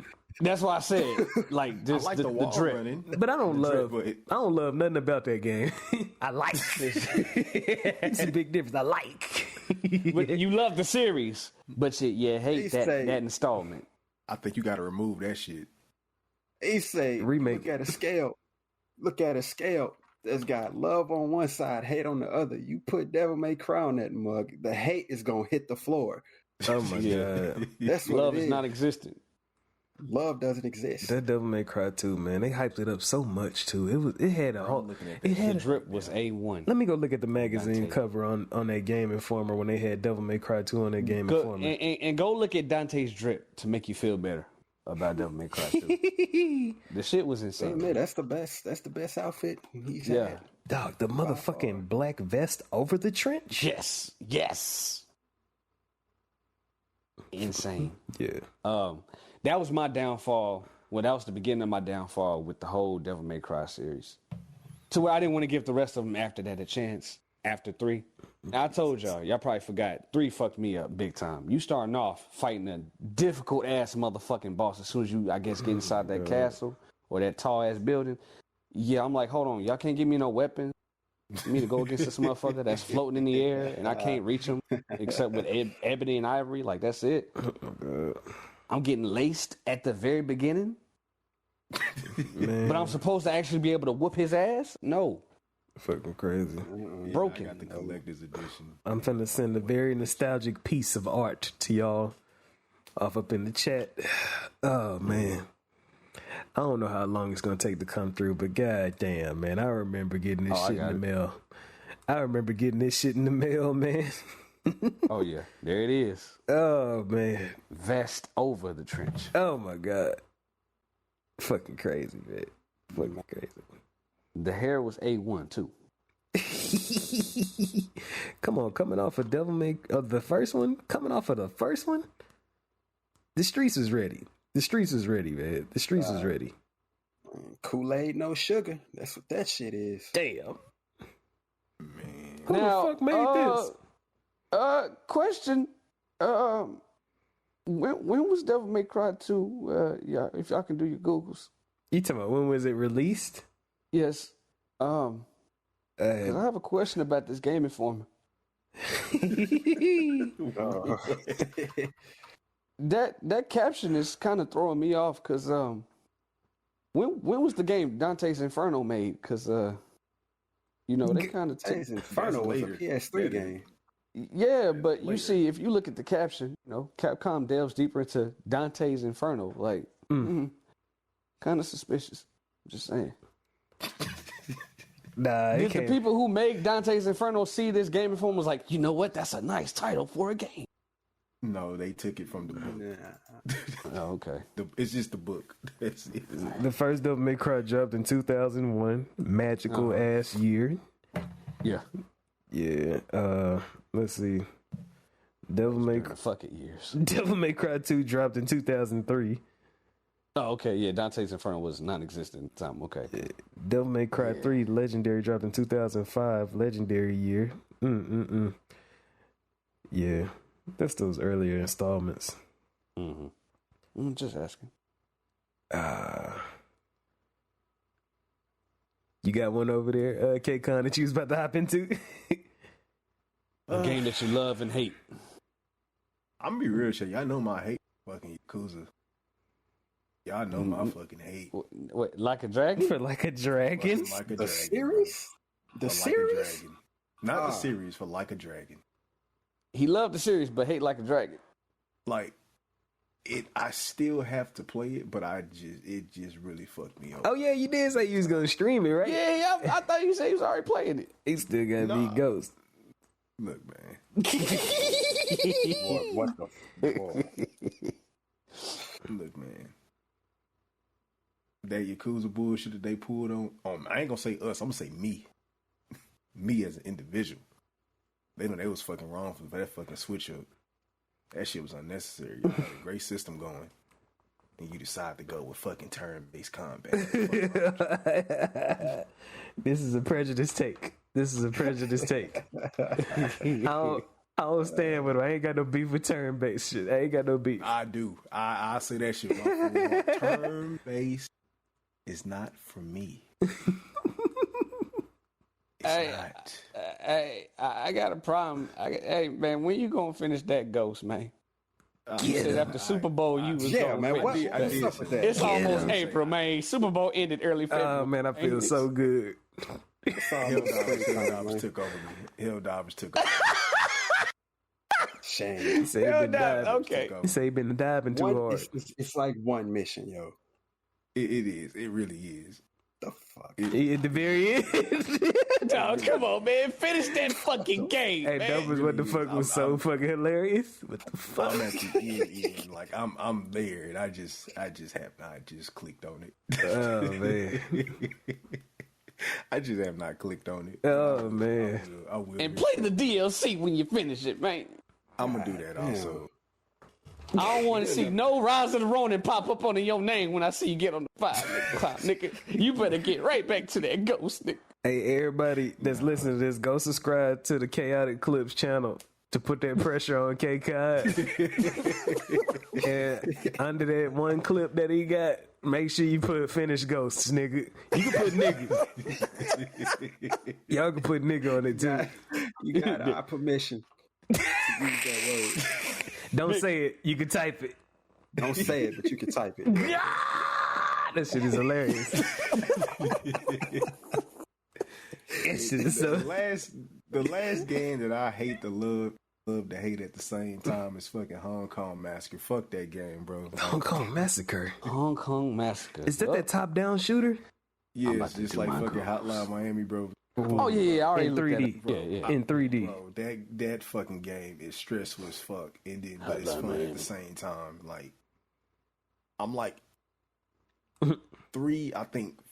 That's why I said, like, just I like the drip. running. But I don't love nothing about that game. I like this. It's a big difference. I like. But you love the series, but you hate that installment. I think you got to remove that shit. He say, Remake. Look at a scale that's got love on one side, hate on the other. You put Devil May Cry on that mug, the hate is gonna hit the floor. Oh my God. That's what love it is not existent. Love doesn't exist. That Devil May Cry 2, man, they hyped it up so much too. It had a whole. The drip was A1. Let me go look at the magazine cover on that Game Informer when they had Devil May Cry 2 on that Game Informer. And go look at Dante's drip to make you feel better about Devil May Cry 2. The shit was insane. Man, that's the best. That's the best outfit he's had. Dog, the motherfucking black vest over the trench. Yes. Insane. Yeah. That was my downfall. Well, that was the beginning of my downfall with the whole Devil May Cry series. To where I didn't want to give the rest of them after that a chance. After 3. Now, I told y'all probably forgot. 3 fucked me up big time. You starting off fighting a difficult ass motherfucking boss as soon as you, I guess, get inside that castle or that tall ass building. Yeah, I'm like, hold on, y'all can't give me no weapons. Me to go against this motherfucker that's floating in the air and I can't reach him except with ebony and ivory. Like, that's it. I'm getting laced at the very beginning. But I'm supposed to actually be able to whoop his ass? No. Fucking crazy. Broken. I got the collector's edition. I'm finna send a very nostalgic piece of art to y'all off up in the chat. Oh, man. I don't know how long it's gonna take to come through, but god damn, man, I remember getting this shit in the mail. I remember getting this shit in the mail, man. Oh yeah, there it is. Oh man, vest over the trench. Oh my God, fucking crazy, man. Fucking crazy. The hair was A1 too. Come on, coming off of Devil May the first one, coming off of the first one. The streets is ready. The streets is ready, man. The streets is ready. Kool-Aid, no sugar. That's what that shit is. Damn. Man. Who the fuck made this? Question. When was Devil May Cry 2? Yeah, if y'all can do your Googles. You talking about when was it released? Yes. 'Cause I have a question about this Game Informer. That caption is kind of throwing me off because when was the game Dante's Inferno made? Because they kind of Dante's Inferno was a PS3 game. Yeah, but you see, if you look at the caption, Capcom delves deeper into Dante's Inferno, like kind of suspicious. Just saying. Nah, Did the people who make Dante's Inferno see this Game Informer was like, you know what? That's a nice title for a game. No, they took it from the book. Oh, okay. It's just the book. That's it. The first Devil May Cry dropped in 2001. Magical ass year. Yeah. Yeah. Let's see. Devil May Fuck it years. Devil May Cry 2 dropped in 2003. Oh, okay. Yeah, Dante's Inferno was non-existent at the time. Okay. Yeah. Devil May Cry 3 Legendary dropped in 2005. Legendary year. Yeah. That's those earlier installments. Just asking. You got one over there, K-Con, that you was about to hop into? A game that you love and hate. I'm gonna be real, shit. Y'all know my hate fucking Yakuza. Y'all know my fucking hate. What, Like a Dragon? For Like a Dragon? Like a The Dragon, series? bro. The For series? Like a Dragon. Not the series, for Like a Dragon. He loved the series, but hate Like a Dragon. Like I still have to play it, but it just really fucked me up. Oh, yeah, you did say you was going to stream it, right? Yeah, I thought you said he was already playing it. He still got to be Ghost. Look, man. What the fuck? Look, man. That Yakuza bullshit that they pulled on I ain't gonna say us, I'm gonna say me. Me as an individual. They know they was fucking wrong for that fucking switch up. That shit was unnecessary. You had a great system going. And you decide to go with fucking turn-based combat. This is a prejudice take. I don't stand with him. I ain't got no beef with turn-based shit. I ain't got no beef. I do. I say that shit. Turn-based is not for me. It's not. I got a problem. Hey, man, when you gonna finish that Ghost, man? You said after Super Bowl, you was Yeah, gonna man. finish it. What's up with that? It's almost April, man. Super Bowl ended early February. Oh, man, I feel so good. Helldivers took over me. Helldivers took over. Shame. He said he been diving. Okay. He said he been diving too hard. It's like one mission, yo. It is. It really is. The fuck? At the very end. Dog, come on, man. Finish that fucking game, Hey, man. that was what the fuck was so fucking hilarious. What the fuck? I'm at the end. Like I'm there, and I just have not just clicked on it. Oh, man. I just have not clicked on it. Oh, man. I will. And play the DLC when you finish it, man. I'm gonna do that also. I don't want to see no Rise of the Ronin pop up under your name when I see you get on the fire, nigga. You better get right back to that Ghost, nigga. Hey, everybody that's listening to this, go subscribe to the Chaotic Clips channel to put that pressure on K-Kai. And under that one clip that he got, make sure you put finished ghosts, nigga. You can put nigga. Y'all can put nigga on it too. You got our permission to use that word. Don't say it. You can type it. Don't say it, but you can type it. That shit is hilarious. That shit is so... The last game that I hate to love to hate at the same time is fucking Hong Kong Massacre. Fuck that game, bro. Hong Kong Massacre. Hong Kong Massacre. Is that top-down shooter? Yeah, it's just like fucking Hotline Miami, bro. Oh yeah, I already in 3D. Yeah. In 3D. Bro, that fucking game is stressful as fuck, and then but it's fun at the same time. Like, I'm like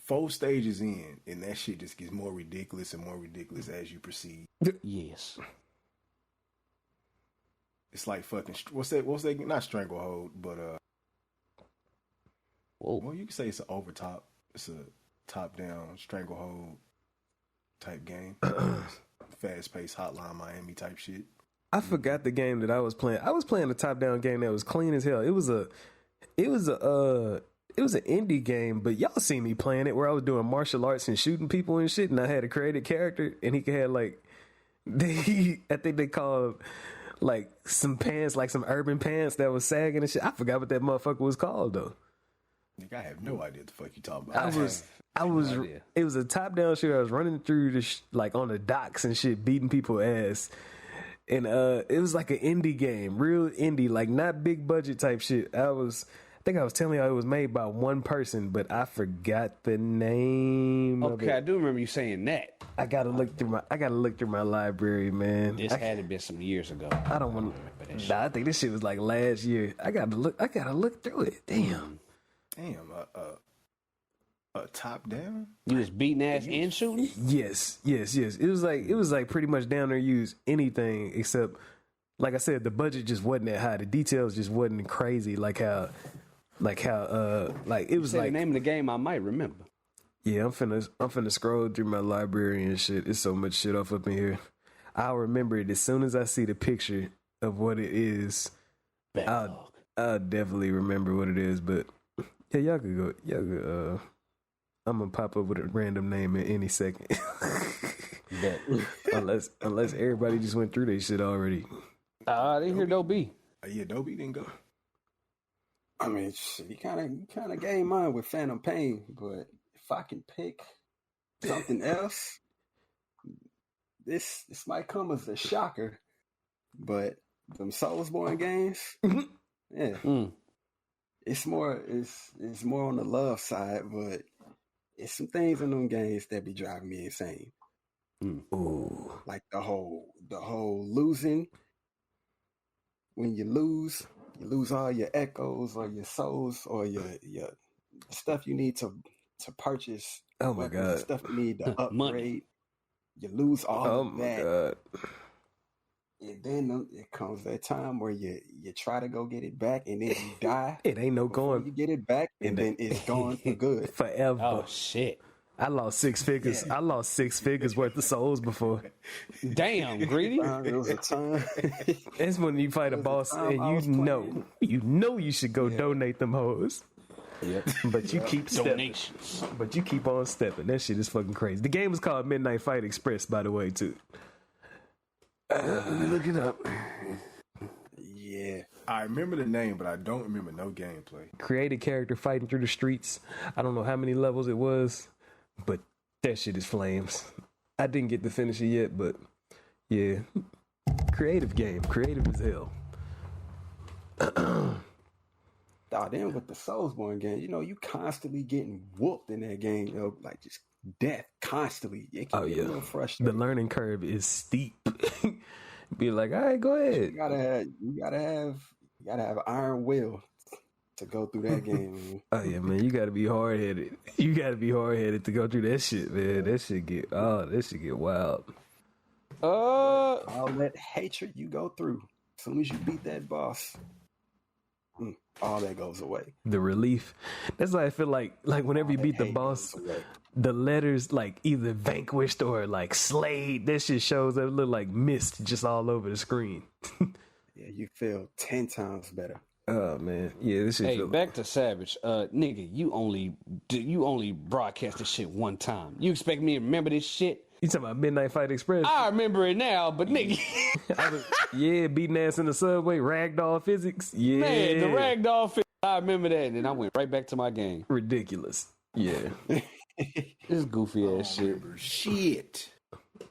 4 stages in, and that shit just gets more ridiculous and more ridiculous as you proceed. Yes. It's like fucking what's that? Not Stranglehold, but well, you can say it's an overtop. It's a top-down Stranglehold type game. Fast-paced Hotline Miami type shit. I forgot the game that I was playing. I was playing a top-down game that was clean as hell. It was an indie game, but y'all see me playing it where I was doing martial arts and shooting people and shit, and I had a created character, and he could have like, I think they called like some pants, like some urban pants that was sagging and shit. I forgot what that motherfucker was called though. Nigga, I have no idea what the fuck you talking about. It was a top-down shooter. I was running through the like on the docks and shit, beating people ass. And it was like an indie game, real indie, like not big budget type shit. I think I was telling you it was made by one person, but I forgot the name. Okay, I do remember you saying that. I gotta look through my library, man. This had to be some years ago. I don't want to. Nah, I think this shit was like last year. I gotta look through it. Damn. A top down? You was beating ass and shooting? Yes. It was like pretty much down there use anything except, like I said, the budget just wasn't that high. The details just wasn't crazy like it was like the name of the game I might remember. Yeah, I'm finna scroll through my library and shit. It's so much shit up in here. I'll remember it as soon as I see the picture of what it is. I'll definitely remember what it is. But yeah, y'all could I'm gonna pop up with a random name in any second. unless everybody just went through their shit already. I didn't hear Dobie. Yeah, Dobie didn't go. I mean, you kind of gave mine with Phantom Pain, but if I can pick something else, this might come as a shocker, but them Soulsborne games, yeah, it's more on the love side, but it's some things in them games that be driving me insane. Ooh. Like the whole losing. When you lose all your echoes or your souls or your stuff you need to purchase. Oh my god! Stuff you need to upgrade. Money. You lose all of that. God. And then it comes that time where you try to go get it back, and then you die. It ain't no going. You get it back, and then it's gone for good. Forever. Oh shit! I lost 6 figures. Yeah. I lost 6 figures worth of souls before. Damn, greedy. There was a time. That's when you fight a boss and you know you should go donate them hoes. Yep. But you keep stepping. Donations. But you keep on stepping. That shit is fucking crazy. The game is called Midnight Fight Express, by the way, too. Let me look it up. Yeah. I remember the name, but I don't remember no gameplay. Create a character fighting through the streets. I don't know how many levels it was, but that shit is flames. I didn't get to finish it yet, but yeah. Creative game. Creative as hell. Then with the Soulsborne game, you constantly getting whooped in that game, like just death constantly. It can get a little frustrating. The learning curve is steep. Be like, all right, go ahead. You gotta have iron will to go through that game. Oh yeah, man, you gotta be hard headed. You gotta be hard headed to go through that shit, man. That shit get wild. All that hatred you go through, as soon as you beat that boss, all that goes away. The relief. That's why I feel like whenever you beat the boss, the letters like either vanquished or like slayed, that shit shows up, look like mist just all over the screen. Yeah, you feel 10 times better. Oh man, yeah, this shit. Hey, back to Savage, nigga. You only broadcast this shit one time. You expect me to remember this shit? You talking about Midnight Fight Express? I remember it now, but nigga. Beating ass in the subway, ragdoll physics. Yeah. Man, the ragdoll physics. I remember that, and then I went right back to my game. Ridiculous. Yeah. This goofy ass shit. Shit.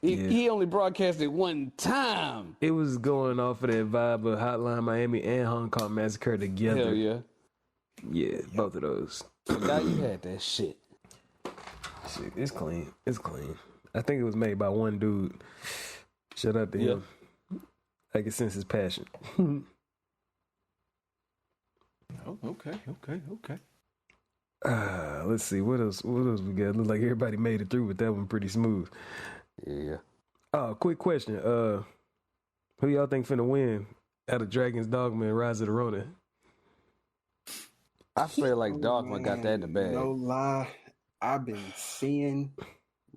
He only broadcasted one time. It was going off of that vibe of Hotline Miami and Hong Kong Massacre together. Hell yeah. Yeah, both of those. Forgot you had that shit. Shit, it's clean. It's clean. I think it was made by one dude. Shout out to him. I can sense his passion. Oh, okay. Let's see. What else we got? Look like everybody made it through with that one pretty smooth. Yeah. Quick question. Who y'all think finna win out of Dragon's Dogma and Rise of the Ronin? I feel like Dogma got that in the bag. No lie. I've been seeing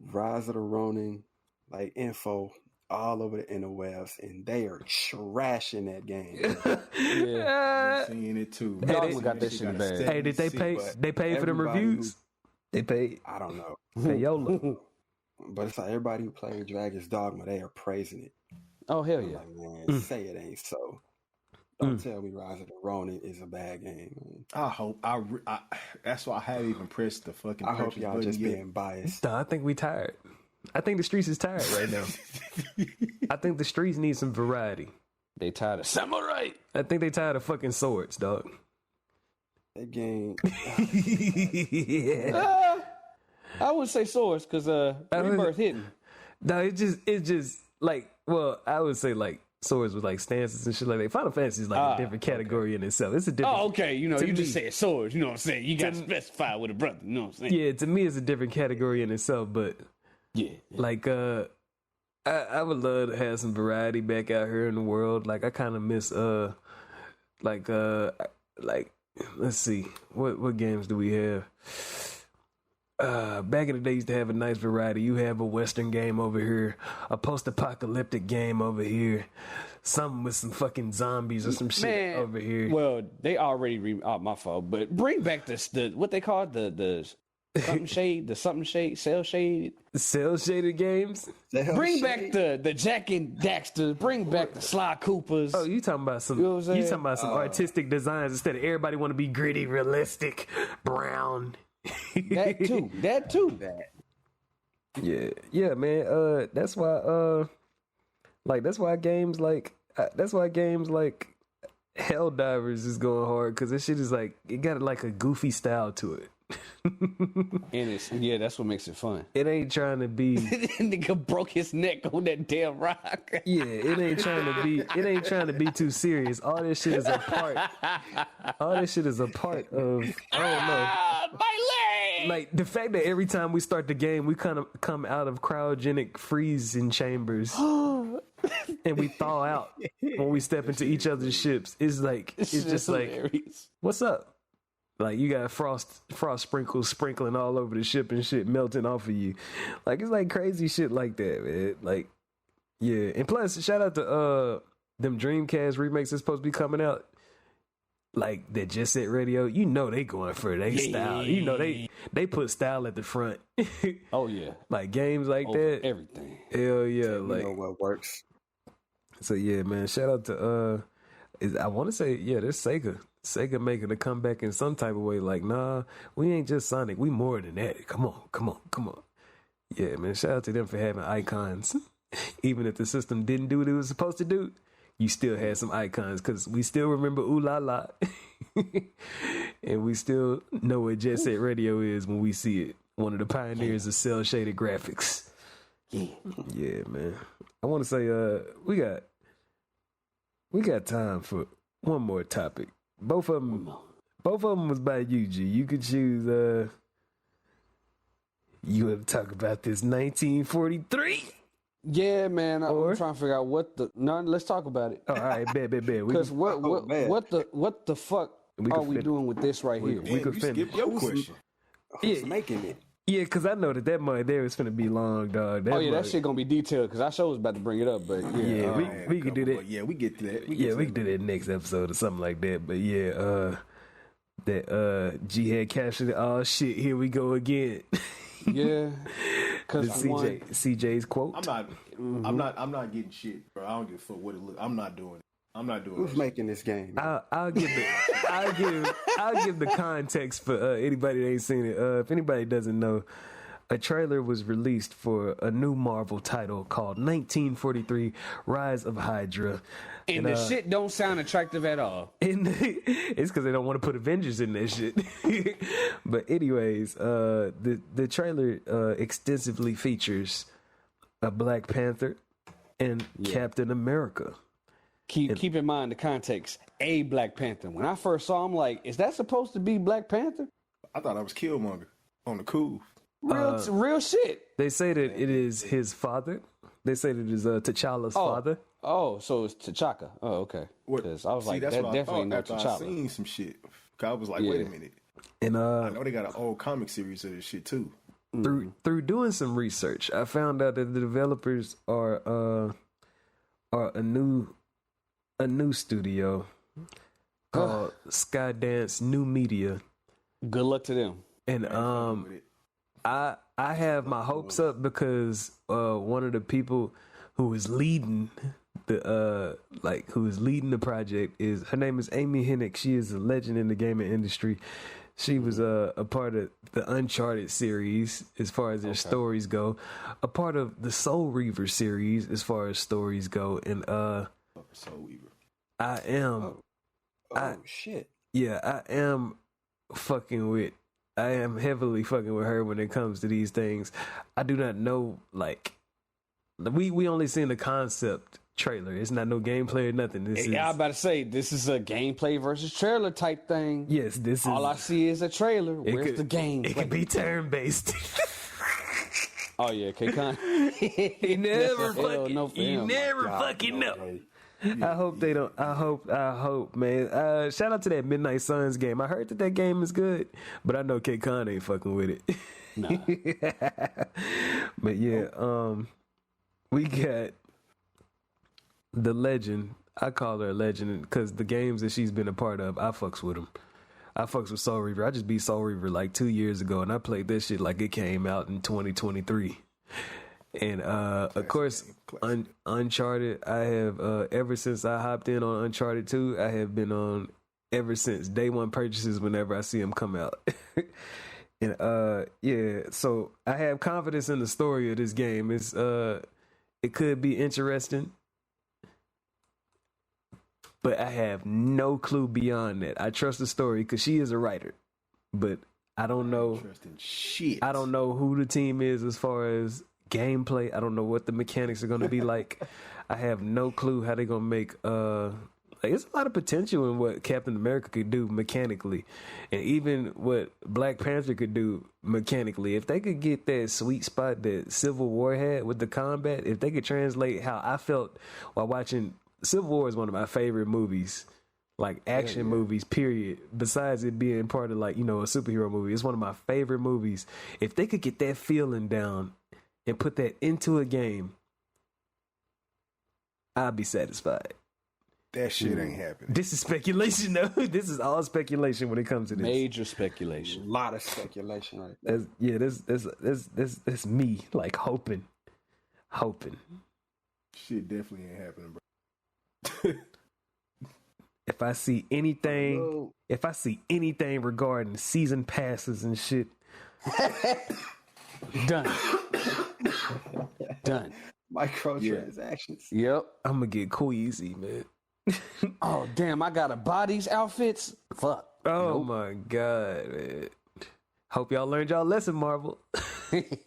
Rise of the Ronin like info all over the interwebs, and they are trashing that game. I'm seeing it too. Dogma got that shit in the bag. Hey, did they pay? They paid for them reviews. They paid. I don't know. Payola. But it's like everybody who played Dragon's Dogma, they are praising it. Oh, hell I'm yeah. like, man, say it ain't so. Don't tell me Rise of the Ronin is a bad game, man. I hope. That's why I haven't even pressed the fucking. I hope purchase y'all button just yet. being biased. Nah, I think we tired. I think the streets is tired right now. I think the streets need some variety. They tired of samurai. I think they tired of fucking swords, dog. That game, Yeah. I would say swords because Rebirth hitting. No, it's just like, well, I would say like swords with like stances and shit like that. Final Fantasy is like a different category in itself. It's a different. Oh, okay. You know, to you just me- said swords. You know what I'm saying? You got to specify with a brother. You know what I'm saying? Yeah, to me, it's a different category in itself. But Yeah. like, I would love to have some variety back out here in the world. Like, I kind of miss like let's see, what games do we have? Back in the day, you used to have a nice variety. You have a Western game over here, a post-apocalyptic game over here, something with some fucking zombies or some shit over here. Well, they already my fault, but bring back the what they call the something shade, cell shade. Cell shaded games. Bring back the Jack and Daxter. Bring back the Sly Coopers. Oh, you talking about some? You know what I'm You saying? talking about some artistic designs instead of everybody want to be gritty, realistic, brown. That too. Yeah, man. That's why games like Helldivers is going hard because this shit is like it got like a goofy style to it. And that's what makes it fun. It ain't trying to be. Nigga broke his neck on that damn rock. Yeah, it ain't trying to be too serious. All this shit is a part. All this shit is a part of. I don't know. My leg. Like the fact that every time we start the game, we kind of come out of cryogenic freezing chambers, and we thaw out when we step into each other's ships. It's like it's just like, hilarious. what's up? Like you got frost sprinkles sprinkling all over the ship and shit melting off of you. Like it's like crazy shit like that, man. Like yeah, and plus shout out to them Dreamcast remakes that's supposed to be coming out. Like that Jet Set Radio, you know they going for their style. You know they put style at the front. Oh yeah, like games like that. Everything. Hell yeah, You like know what works. so yeah, man. Shout out to I want to say there's Sega. Sega making a comeback in some type of way. Like nah, we ain't just Sonic. We more than that. Come on. Yeah, man. Shout out to them for having icons. Even if the system didn't do what it was supposed to do, you still had some icons because we still remember Ooh La La. And we still know what Jet Set Radio is when we see it. One of the pioneers of cell shaded graphics. Yeah, man. I want to say we got time for one more topic. Both of them was by you, G. You could choose you want to talk about this 1943? Yeah, man. Or- I'm trying to figure out let's talk about it. Oh, all right, bet. Because what the fuck We are could we fit- doing with this right here? we could you finish. skipped your question. Who's making it? Yeah, because I know that money there is finna be long, dog. Oh yeah, money- that shit gonna be detailed because I sure was about to bring it up, but yeah. Yeah, Man, we can do come that. on. Yeah, we get to that. We can do that next episode or something like that. But yeah, that G had captured it. Oh shit, here we go again. Yeah, The because CJ's quote. I'm not getting shit, bro. I don't give a fuck what it look. I'm not doing it. I'm not doing Who's it. making this game? I'll give the context for anybody that ain't seen it. If anybody doesn't know, a trailer was released for a new Marvel title called 1943: Rise of Hydra. and the shit don't sound attractive at all. And it's because they don't want to put Avengers in that shit. But anyways, the trailer extensively features a Black Panther and Captain America. Keep in mind the context. A Black Panther. When I first saw him, like, is that supposed to be Black Panther? I thought I was Killmonger on the cool. Real shit. They say that it is his father. They say that it is T'Challa's father. Oh, so it's T'Chaka. Oh, okay. Because I was like, that what I definitely thought not after I T'Challa. seen some shit. I was like, wait a minute. And I know they got an old comic series of this shit too. through doing some research, I found out that the developers are or a new studio called Skydance New Media. Good luck to them. And I have my hopes up because one of the people who is leading the project is, her name is Amy Hennig. She is a legend in the gaming industry. She was a part of the Uncharted series as far as their stories go, a part of the Soul Reaver series as far as stories go, and Soul Weaver. I am. Shit. Yeah, I am heavily fucking with her when it comes to these things. I do not know, like, we only seen the concept trailer. It's not no gameplay or nothing. I was about to say, this is a gameplay versus trailer type thing. Yes, this is. All I see is a trailer. Where's the game? It could be turn-based. Oh, yeah, K-Con. You never fucking know. I hope they don't. I hope, man. Shout out to that Midnight Suns game. I heard that game is good, but I know K-Con ain't fucking with it. Nah. But yeah, we got the legend. I call her a legend because the games that she's been a part of, I fucks with them. I fucks with Soul Reaver. I just beat Soul Reaver like 2 years ago, and I played this shit like it came out in 2023. And of course, Uncharted, I have ever since I hopped in on Uncharted 2, I have been on ever since day one purchases whenever I see them come out. And yeah, so I have confidence in the story of this game. It's it could be interesting, but I have no clue beyond that. I trust the story because she is a writer, but I don't know. Interesting shit. I don't know who the team is as far as gameplay. I don't know what the mechanics are going to be like. I have no clue how they're going to make like, it's a lot of potential in what Captain America could do mechanically, and even what Black Panther could do mechanically. If they could get that sweet spot that Civil War had with the combat, if they could translate how I felt while watching Civil War, is one of my favorite movies, like action movies, period. Besides it being part of, like, you know, a superhero movie, it's one of my favorite movies. If they could get that feeling down and put that into a game, I'll be satisfied. That shit ain't happening. This is speculation, though. This is all speculation when it comes to this. Major speculation. A lot of speculation right there. That's me, like, hoping. Shit definitely ain't happening, bro. If I see anything regarding season passes and shit, done. Microtransactions. Yep. I'm gonna get queasy, man. Oh, damn, I got a bodies outfits? Fuck. Oh, my God, man. Hope y'all learned y'all lesson, Marvel. They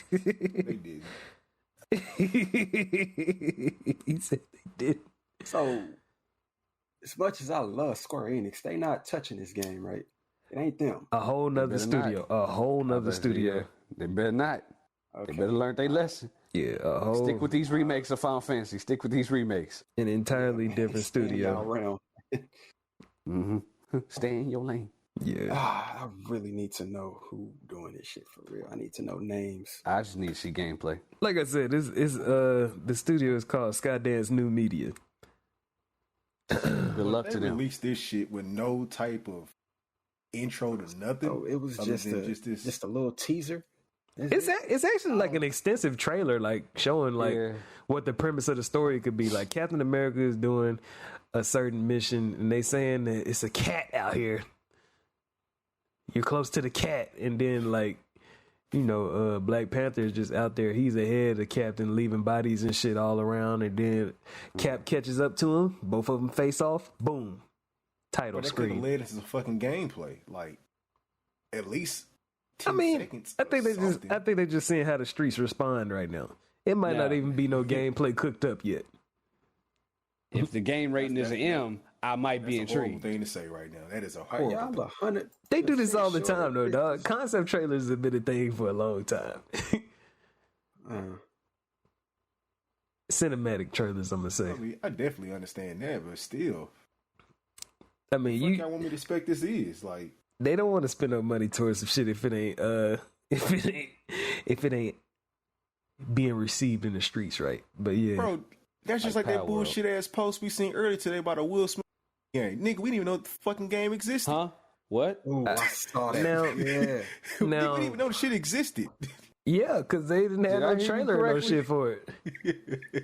did. He said they did. So, as much as I love Square Enix, they not touching this game, right? It ain't them. A whole nother studio. A whole nother studio. Yeah. They better not. Okay. They better learn their lesson. Yeah, a whole... Stick with these remakes of Final Fantasy. Stick with these remakes. An entirely different studio. Around. Mm-hmm. Stay in your lane. Yeah. I really need to know who doing this shit for real. I need to know names. I just need to see gameplay. Like I said, the studio is called Skydance New Media. Good luck to them. Released this shit with no type of intro to nothing. Oh, it was just a little teaser. It's actually like an extensive trailer, like showing like what the premise of the story could be. Like Captain America is doing a certain mission, and they saying that it's a cat out here. You're close to the cat, and then like, you know, Black Panther is just out there. He's ahead of the Captain, leaving bodies and shit all around, and then Cap catches up to him. Both of them face off. Boom. Title screen. Could have led us to fucking gameplay, like at least. I mean, I think they're just seeing how the streets respond right now. It might not even be no gameplay cooked up yet. If the game rating is an M, I might be intrigued. That's a horrible thing to say right now. That is a horrible thing. They do this all the time, though, dog. Concept trailers have been a thing for a long time. Cinematic trailers, I'm gonna say. I mean, I definitely understand that, but still, I mean, y'all want me to expect this is like. They don't want to spend no money towards some shit if it ain't being received in the streets, right? But yeah, bro, That's just like that bullshit ass post we seen earlier today about a Will Smith game. Nigga, we didn't even know the fucking game existed. Huh? What? Ooh, I saw that. Now, Nigga, we didn't even know the shit existed. yeah, because they didn't have no trailer or no shit for it.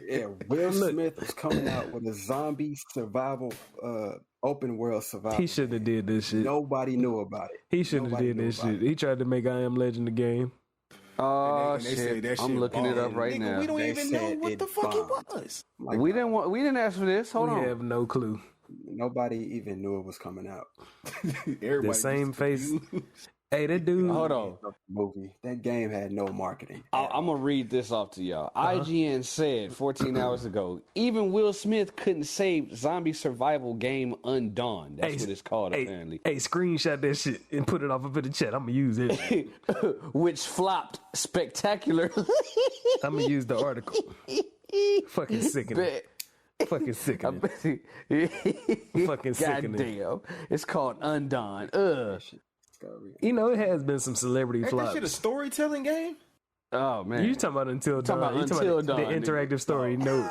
Yeah, Will Smith was coming out with a zombie survival, open world survival. He shouldn't have did this shit. Nobody knew about it. He shouldn't have did this shit. He tried to make I Am Legend the game. Oh and they say shit! that I'm shit looking it up bombed. right Nigga, now. we don't They even know said what it the fuck it bombed. was. Like, We didn't ask for this. Hold We on. have no clue. nobody even knew it was coming out. Everybody The same was face. confused. Hey, that dude. Hold on. Movie. That game had no marketing. I'm gonna read this off to y'all. IGN said 14 hours ago, even Will Smith couldn't save zombie survival game Undawn. That's what it's called apparently. Hey, screenshot that shit and put it off up in the chat. I'm gonna use it. Which flopped spectacularly. I'm gonna use the article. Fucking sickening. Fucking sickening. Fucking sickening. Goddamn. It's called Undawn. You know, it has been some celebrity Ain't flops. that shit a storytelling game? Oh man. You talking about Until Dawn? about You Until Dawn, the nigga. interactive story? No.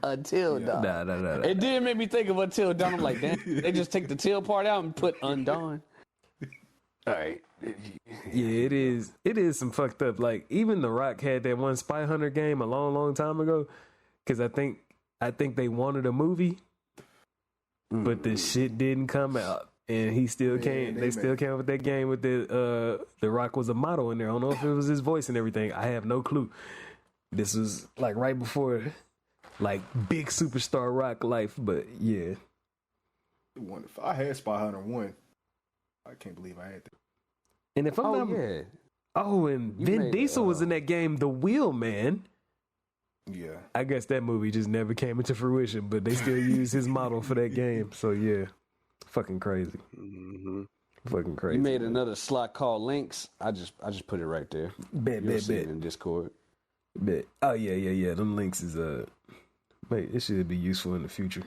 Until Dawn. Nah. It did make me think of Until Dawn. I'm like, damn, they just take the till part out and put Undawn. All right. Yeah, it is. It is some fucked up. Like even The Rock had that one Spy Hunter game a long time ago. Because I think they wanted a movie, but the shit didn't come out, and he still came. They still came up with that game with the Rock was a model in there. I don't know if it was his voice and everything. I have no clue. This was like right before, like big superstar Rock life. But yeah, I had Spy Hunter 1. I can't believe I had that. and if I'm not, and Vin Diesel was in that game, The Wheel Man. Yeah. I guess that movie just never came into fruition, but they still use his model for that game. So yeah, fucking crazy. Mm-hmm. Fucking crazy. You made another slot called Links. I just put it right there. Bet. In Discord. Bet. Oh yeah. Them links is wait, it should be useful in the future.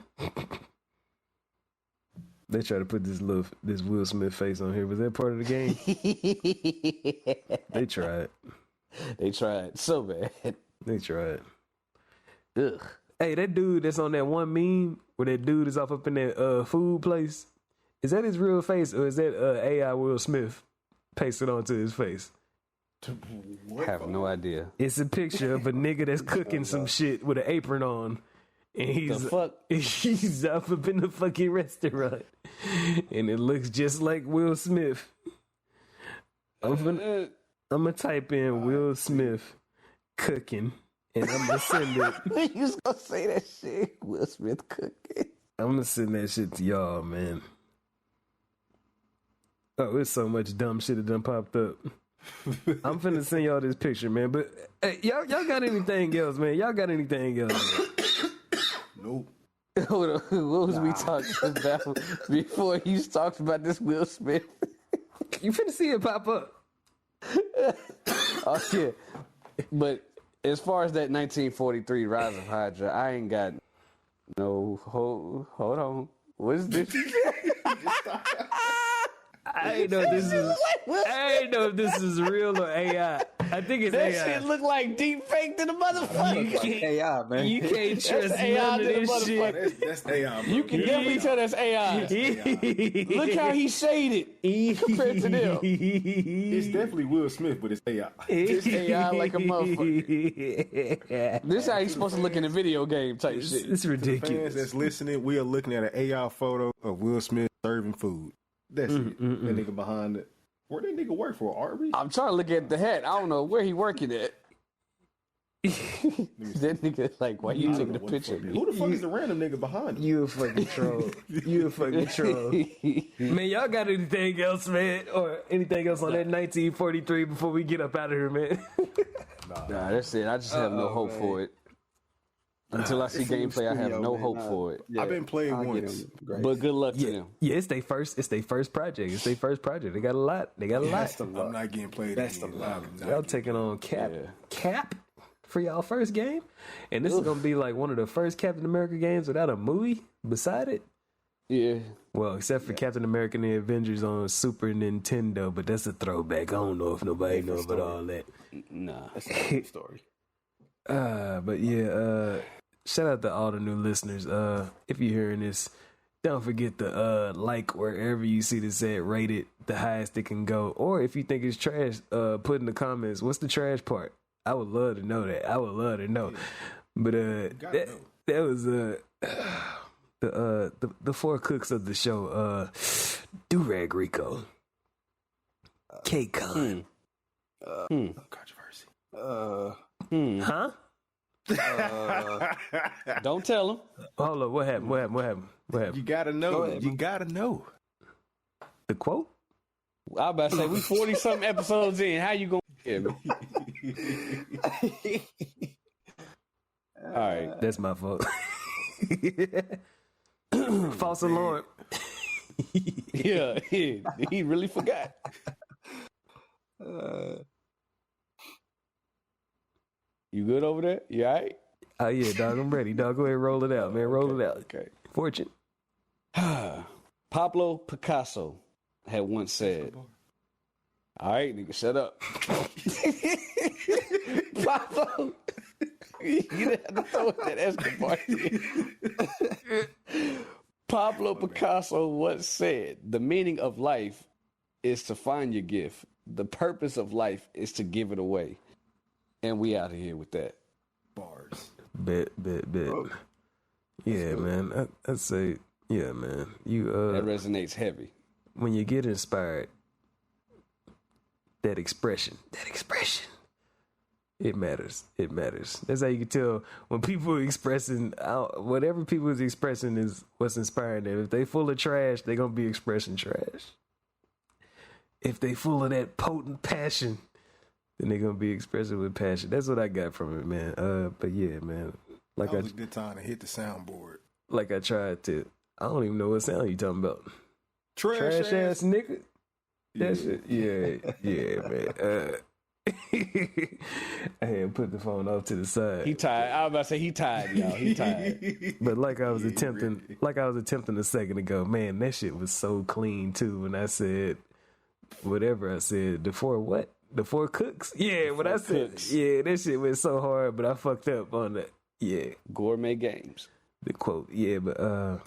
They try to put this Will Smith face on here. Was that part of the game? They tried. They tried so bad. They tried. Ugh. Hey, that dude that's on that one meme where that dude is off up in that food place. Is that his real face or is that AI Will Smith pasted onto his face? I have no idea. It's a picture of a nigga that's cooking some shit with an apron on. And he's up in the fucking restaurant. And it looks just like Will Smith. I'm gonna type in Will Smith cooking. And I'm gonna send it. You was gonna say that shit. Will Smith cooking. I'm gonna send that shit to y'all, man. Oh, there's so much dumb shit that done popped up. I'm finna send y'all this picture, man. But hey, y'all got anything else, man? Y'all got anything else? Nope. What was we talking about before you talked about this Will Smith? You finna see it pop up. Oh yeah. But as far as that 1943 Rise of Hydra, I ain't got no hold on. What is this? I ain't know if this is real or AI. I think it's That AI. shit look like deep fake to the motherfucker. AI, man. You can't trust That's AI none of to the this shit. That's AI. Bro. You can definitely tell that's AI. Look how he shaded compared to them. It's definitely Will Smith, but it's AI. It's AI like a motherfucker. This is how he's supposed to look in a video game type shit. It's Fans ridiculous. that's listening, we are looking at an AI photo of Will Smith serving food. That's it. That nigga behind it. Where that nigga work for? Arby's? I'm trying to look at the hat. I don't know where he working at. That nigga like, why you taking the picture? Who the fuck is the random nigga behind him? You a fucking troll. You a fucking troll. Man, y'all got anything else, man? Or anything else on that 1943 before we get up out of here, man? Nah, that's it. I just have no hope for it. Until I see gameplay, I have no hope for it. I've been playing once. But good luck to them. Yeah, it's their first project. They got a lot. I'm not getting played. That's the again. Y'all taking on Cap for y'all first game? And this is gonna be like one of the first Captain America games without a movie beside it? Yeah. Well, except for Captain America and the Avengers on Super Nintendo, but that's a throwback. I don't know if nobody knows about all that. Nah. That's a story. But yeah, shout out to all the new listeners. If you're hearing this, don't forget to like wherever you see this at, rate it the highest it can go. Or if you think it's trash, put in the comments, what's the trash part? I would love to know that. I would love to know. But that was the four cooks of the show. Durag Rico, K-Con. Controversy. Huh? Don't tell him. Hold up, what happened? You gotta know. ahead, You gotta know. The quote? I about to say we 40-something episodes in. How you gonna get me? All right, That's my fault. False alarm. yeah, he really forgot. You good over there? You all right? Oh yeah, dog, I'm ready. Dog, go ahead and roll it out, man. Roll it out. Okay. Fortune. Pablo Picasso had once said, all right, nigga, shut up. Pablo, you didn't have to throw that Escobar in. Pablo Picasso once said, the meaning of life is to find your gift. The purpose of life is to give it away. And we out of here with that. Bars. Bet. Oh, Yeah, man. I'd say, yeah, man. You That resonates heavy. when you get inspired, that expression, it matters. That's how you can tell when people are expressing whatever people is expressing is what's inspiring them. If they full of trash, they gonna be expressing trash. If they full of that potent passion, then they gonna be expressing with passion. That's what I got from it, man. But yeah, man. Like that was a good time to hit the soundboard. like I tried to. I don't even know what sound you talking about. Trash Ass nigga. That shit. Yeah, man. I had put the phone off to the side. He tired. I was about to say he tired, y'all. He tired. But like I was attempting a second ago, man, that shit was so clean too. When I said whatever I said, the four cooks. Yeah, what I said. Cooks. Yeah, that shit was so hard, but I fucked up on that. Yeah, Gourmet games. the quote. Yeah, but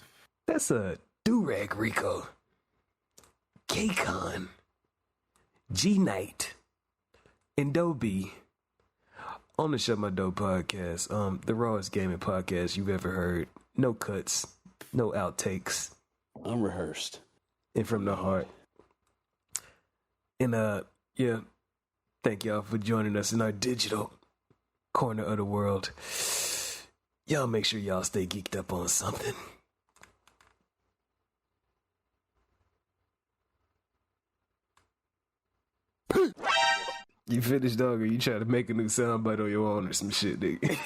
that's a Durag Rico, K-Con, G Knight, and Dobie on the Shut My Dope podcast, the rawest gaming podcast you've ever heard. No cuts, no outtakes, Unrehearsed. and from the heart. And yeah, thank y'all for joining us in our digital corner of the world. Y'all make sure y'all stay geeked up on something. You finished, dog, or you try to make a new soundbite on your own or some shit, nigga?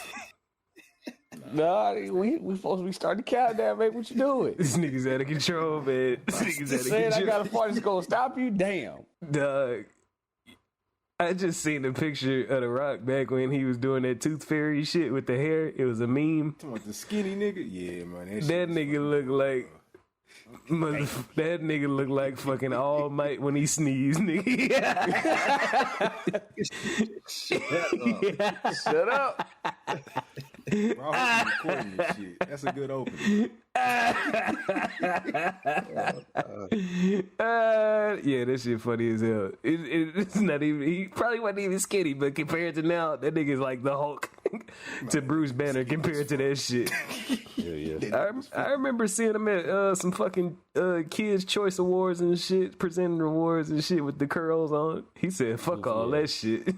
Nah, we supposed to be starting the countdown, man. What you doing? This nigga's out of control, man. This nigga's out of Saying I control. got a party that's gonna stop you? Damn. Dog, I just seen a picture of The Rock back when he was doing that tooth fairy shit with the hair. It was a meme. Talking about the skinny nigga? Yeah, man. That nigga look like... that nigga look like fucking All Might when he sneezed, nigga. Shut up. Bro, I hope you recording this shit. That's a good opening. Yeah, that shit funny as hell. It's not even. He probably wasn't even skinny, but compared to now, that nigga's like the Hulk to Bruce Banner compared to that shit. Yeah. I remember seeing him at some fucking Kids Choice Awards and shit, presenting awards and shit with the curls on. He said, "Fuck all that shit."